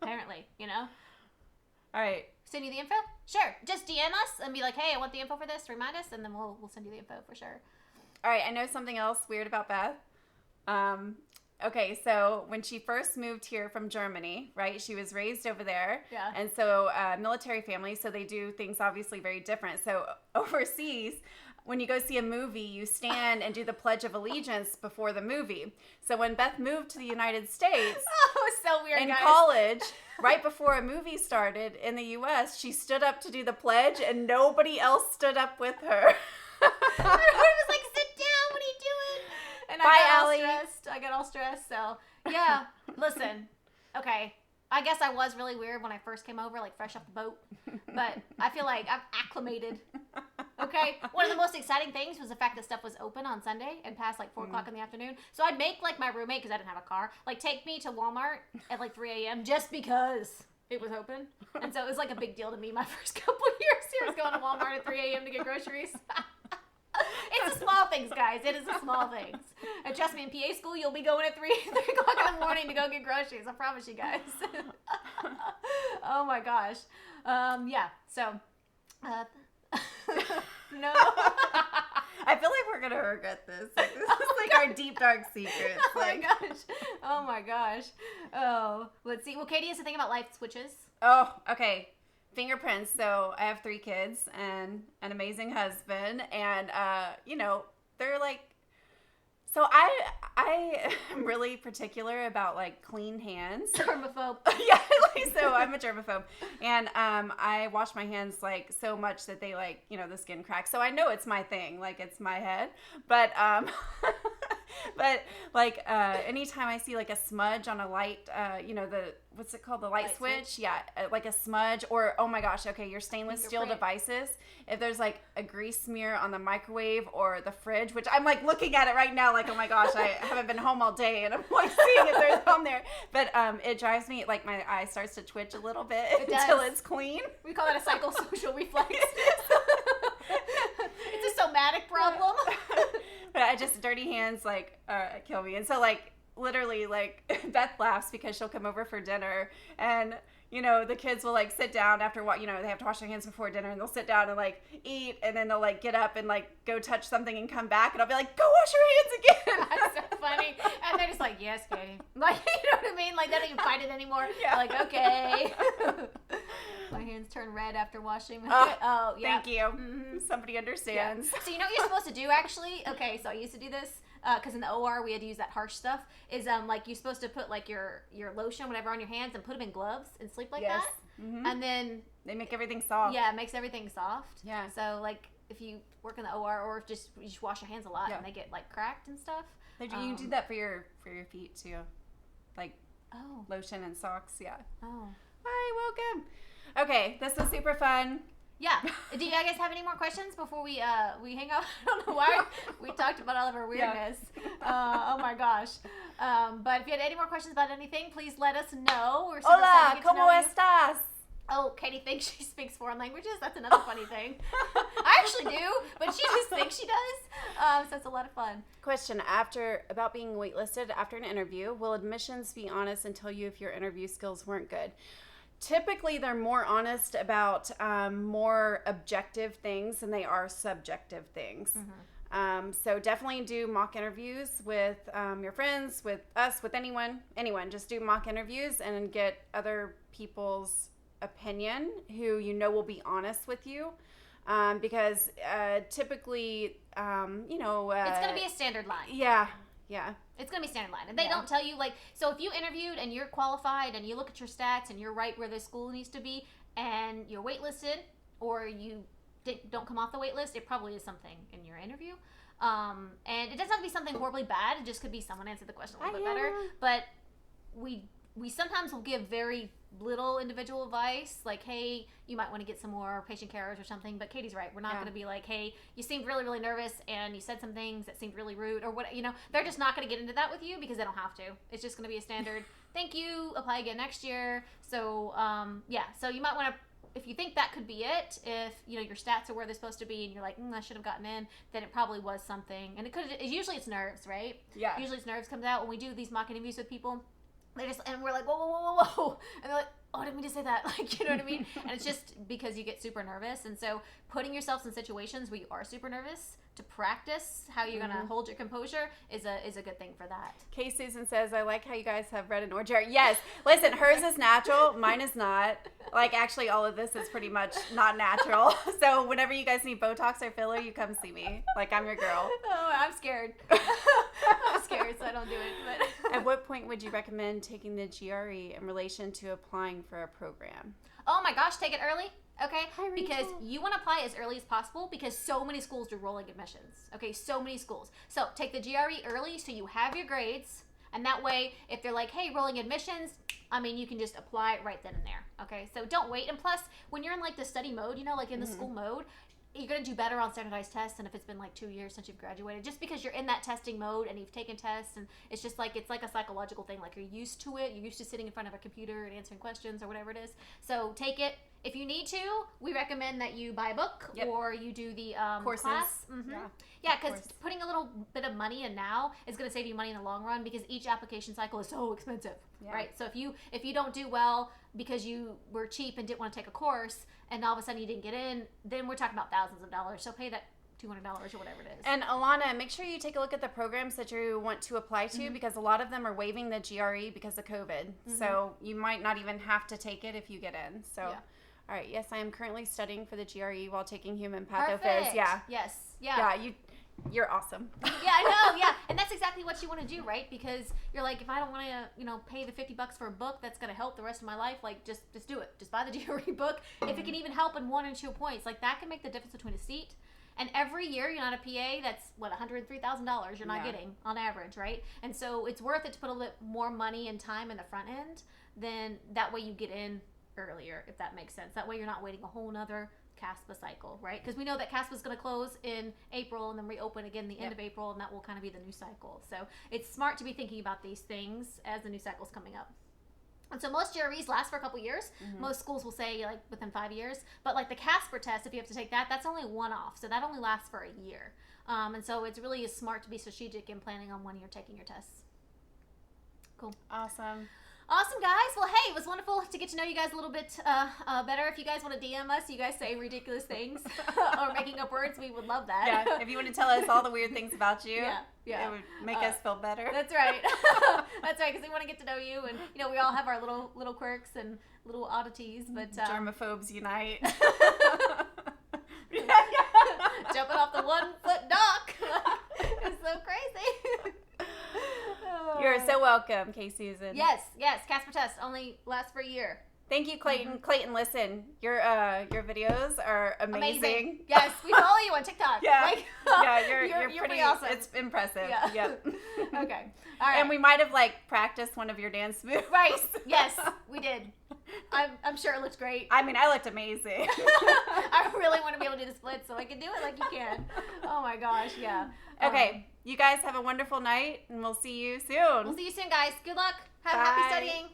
[SPEAKER 2] Apparently,
[SPEAKER 1] All right.
[SPEAKER 2] Send you the info? Sure. Just DM us and be like, hey, I want the info for this. Remind us, and then we'll send you the info for sure.
[SPEAKER 1] All right. I know something else weird about Beth. Okay, so when she first moved here from Germany, right, she was raised over there.
[SPEAKER 2] Yeah.
[SPEAKER 1] And so military family, so they do things obviously very different. So overseas, when you go see a movie, you stand and do the Pledge of Allegiance before the movie. So when Beth moved to the United States,
[SPEAKER 2] Oh, it was so weird,
[SPEAKER 1] in
[SPEAKER 2] guys.
[SPEAKER 1] college, right before a movie started in the U.S., she stood up to do the pledge, and nobody else stood up with her.
[SPEAKER 2] Everybody was like, sit down, what are you doing? And
[SPEAKER 1] Bye,
[SPEAKER 2] I got all stressed, so, yeah, listen, okay, I guess I was really weird when I first came over, like, fresh off the boat, but I feel like I'm acclimated, okay? One of the most exciting things was the fact that stuff was open on Sunday and past, like, 4 o'clock in the afternoon, so I'd make, like, my roommate, because I didn't have a car, like, take me to Walmart at, like, 3 a.m. just because it was open, and so it was, like, a big deal to me my first couple years here, was going to Walmart at 3 a.m. to get groceries. It's the small things, guys. It is the small things. And trust me, in PA school, you'll be going at 3 o'clock in the morning to go get groceries. I promise you guys. Oh, my gosh. Yeah, so, no.
[SPEAKER 1] I feel like we're going to regret this. Like, this is like our deep, dark secrets.
[SPEAKER 2] Oh, my
[SPEAKER 1] Like,
[SPEAKER 2] gosh. Oh, my gosh. Oh, let's see. Well, Katie has to think about life switches.
[SPEAKER 1] oh, okay. Fingerprints. So I have 3 kids and an amazing husband, and you know, they're like, so I am really particular about like clean hands.
[SPEAKER 2] Germaphobe.
[SPEAKER 1] Yeah, like, so I'm a germaphobe, and I wash my hands like so much that they like, you know, the skin cracks. So I know it's my thing, like it's my head, but but like anytime I see like a smudge on a light, you know, the what's it called, the light switch? Yeah, like a smudge, or oh my gosh, okay, your stainless steel devices. If there's like a grease smear on the microwave or the fridge, which I'm like looking at it right now, like oh my gosh, I haven't been home all day and I'm like seeing it there's on there. But it drives me, like my eye starts to twitch a little bit until it's clean.
[SPEAKER 2] We call that a psychosocial reflex. It's a somatic problem.
[SPEAKER 1] But I just, dirty hands like kill me. And so like literally like Beth laughs because she'll come over for dinner, and you know the kids will like sit down after what, you know, they have to wash their hands before dinner, and they'll sit down and like eat, and then they'll like get up and like go touch something and come back, and I'll be like, go wash your hands again.
[SPEAKER 2] That's so funny. And they're just like, yes, Katie. Like, you know what I mean? Like, they don't even fight it anymore. Yeah. They're like, okay. My hands turn red after washing. Oh, yeah.
[SPEAKER 1] Thank you. Mm-hmm. Somebody understands.
[SPEAKER 2] Yeah. So you know what you're supposed to do, actually? Okay, so I used to do this. Because in the OR we had to use that harsh stuff, is like you're supposed to put like your lotion, whatever, on your hands and put them in gloves and sleep like that. Mm-hmm. And then
[SPEAKER 1] they make everything soft.
[SPEAKER 2] Yeah, it makes everything soft.
[SPEAKER 1] Yeah.
[SPEAKER 2] So like if you work in the OR, or if you just wash your hands a lot and they get like cracked and stuff.
[SPEAKER 1] You do that for your feet too, like lotion and socks. Yeah.
[SPEAKER 2] Oh.
[SPEAKER 1] Hi, welcome. Okay, this was super fun.
[SPEAKER 2] Yeah. Do you guys have any more questions before we hang up? I don't know why we talked about all of our weirdness. Yeah. Oh my gosh. But if you had any more questions about anything, please let us know. We're super
[SPEAKER 1] Hola, ¿cómo estás?
[SPEAKER 2] Oh, Katie thinks she speaks 4 languages. That's another funny thing. I actually do, but she just thinks she does. So it's a lot of fun.
[SPEAKER 1] Question about being waitlisted after an interview. Will admissions be honest and tell you if your interview skills weren't good? Typically, they're more honest about more objective things than they are subjective things. Mm-hmm. So definitely do mock interviews with your friends, with us, with anyone. Just do mock interviews and get other people's opinion who you know will be honest with you. Because typically, you know...
[SPEAKER 2] it's going to be a standard line.
[SPEAKER 1] Yeah.
[SPEAKER 2] It's going to be standard line. And they don't tell you, like, so if you interviewed and you're qualified and you look at your stats and you're right where the school needs to be and you're waitlisted or you don't come off the wait list, it probably is something in your interview. And it doesn't have to be something horribly bad. It just could be someone answered the question a little bit better. But we sometimes will give very little individual advice, like, hey, you might want to get some more patient carers or something. But Katie's right. We're not going to be like, hey, you seemed really, really nervous and you said some things that seemed really rude or what, you know. They're just not going to get into that with you because they don't have to. It's just going to be a standard, thank you, apply again next year. So, so you might want to, if you think that could be it, if, you know, your stats are where they're supposed to be and you're like, I should have gotten in, then it probably was something. And usually it's nerves, right? Yeah. Usually it's nerves comes out when we do these mock interviews with people. And we're like, whoa. And they're like, oh, I didn't mean to say that. Like, you know what I mean? And it's just because you get super nervous. And so putting yourselves in situations where you are super nervous to practice how you're gonna hold your composure is a good thing for that.
[SPEAKER 1] Kay Susan says, I like how you guys have red and orange hair. Yes, listen, hers is natural, mine is not. Like, actually, all of this is pretty much not natural. So whenever you guys need Botox or filler, you come see me. Like, I'm your girl.
[SPEAKER 2] Oh, I'm scared. I'm scared, so I don't do it. But
[SPEAKER 1] At what point would you recommend taking the GRE in relation to applying for a program?
[SPEAKER 2] oh my gosh, take it early. Okay,
[SPEAKER 1] Hi, Rachel.
[SPEAKER 2] because you want to apply as early as possible because so many schools do rolling admissions. Okay, so many schools. So take the GRE early so you have your grades, and that way, if they're like, hey, rolling admissions, I mean, you can just apply it right then and there. Okay, so don't wait. And plus, when you're in like the study mode, you know, like in the school mode, you're going to do better on standardized tests than if it's been like 2 years since you've graduated, just because you're in that testing mode and you've taken tests, and it's just like, it's like a psychological thing. Like, you're used to it. You're used to sitting in front of a computer and answering questions or whatever it is. So take it. If you need to, we recommend that you buy a book or you do the
[SPEAKER 1] Courses.
[SPEAKER 2] class. Yeah, because
[SPEAKER 1] course.
[SPEAKER 2] putting a little bit of money in now is going to save you money in the long run, because each application cycle is so expensive, right? So if you don't do well because you were cheap and didn't want to take a course, and all of a sudden you didn't get in, then we're talking about thousands of dollars. So pay that $200 or whatever it is.
[SPEAKER 1] And Alana, make sure you take a look at the programs that you want to apply to, because a lot of them are waiving the GRE because of COVID. So you might not even have to take it if you get in. So, all right. Yes, I am currently studying for the GRE while taking human pathophys.
[SPEAKER 2] Perfect.
[SPEAKER 1] Yeah.
[SPEAKER 2] Yes.
[SPEAKER 1] Yeah. You're awesome.
[SPEAKER 2] Yeah, I know. Yeah, and that's exactly what you want to do, right? Because you're like, if I don't want to, pay the $50 for a book that's going to help the rest of my life, like just do it. Just buy the GRE book. If it can even help in 1 or 2 points, like that can make the difference between a seat. And every year you're not a PA, that's what, $103,000 you're not getting on average, right? And so it's worth it to put a little bit more money and time in the front end. Then that way you get in earlier, if that makes sense. That way you're not waiting a whole nother CASPA cycle, right? Because we know that CASPA is going to close in April and then reopen again the end of April, and that will kind of be the new cycle. So it's smart to be thinking about these things as the new cycle's coming up. And so most GREs last for a couple years. Most schools will say like within 5 years. But like the CASPA test, if you have to take that, that's only a one-off. So that only lasts for a year. And so it's really smart to be strategic in planning on when you're taking your tests. Cool. Awesome, guys. Well, hey, it was wonderful to get to know you guys a little bit better. If you guys want to DM us, you guys say ridiculous things or making up words, we would love that.
[SPEAKER 1] Yeah. If you want to tell us all the weird things about you,
[SPEAKER 2] yeah.
[SPEAKER 1] it would make us feel better.
[SPEAKER 2] That's right. That's right, because we want to get to know you, and we all have our little quirks and little oddities. But
[SPEAKER 1] Germaphobes unite.
[SPEAKER 2] Jumping off the 1-foot dock. It's so crazy.
[SPEAKER 1] You're so welcome, Kay Susan.
[SPEAKER 2] Yes. CASPA test only lasts for a year.
[SPEAKER 1] Thank you, Clayton. Clayton, listen, your videos are amazing.
[SPEAKER 2] Yes, we follow you on TikTok.
[SPEAKER 1] Yeah,
[SPEAKER 2] You're
[SPEAKER 1] pretty
[SPEAKER 2] pretty awesome.
[SPEAKER 1] It's impressive.
[SPEAKER 2] Yeah.
[SPEAKER 1] Yep.
[SPEAKER 2] Okay. All right.
[SPEAKER 1] And we might have practiced one of your dance moves.
[SPEAKER 2] Right. Yes, we did. I'm sure it looks great.
[SPEAKER 1] I mean, I looked amazing.
[SPEAKER 2] I really want to be able to do the splits so I can do it like you can. Oh my gosh, yeah.
[SPEAKER 1] Okay, you guys have a wonderful night, and we'll see you soon.
[SPEAKER 2] We'll see you soon, guys. Good luck. Have
[SPEAKER 1] Bye.
[SPEAKER 2] happy studying.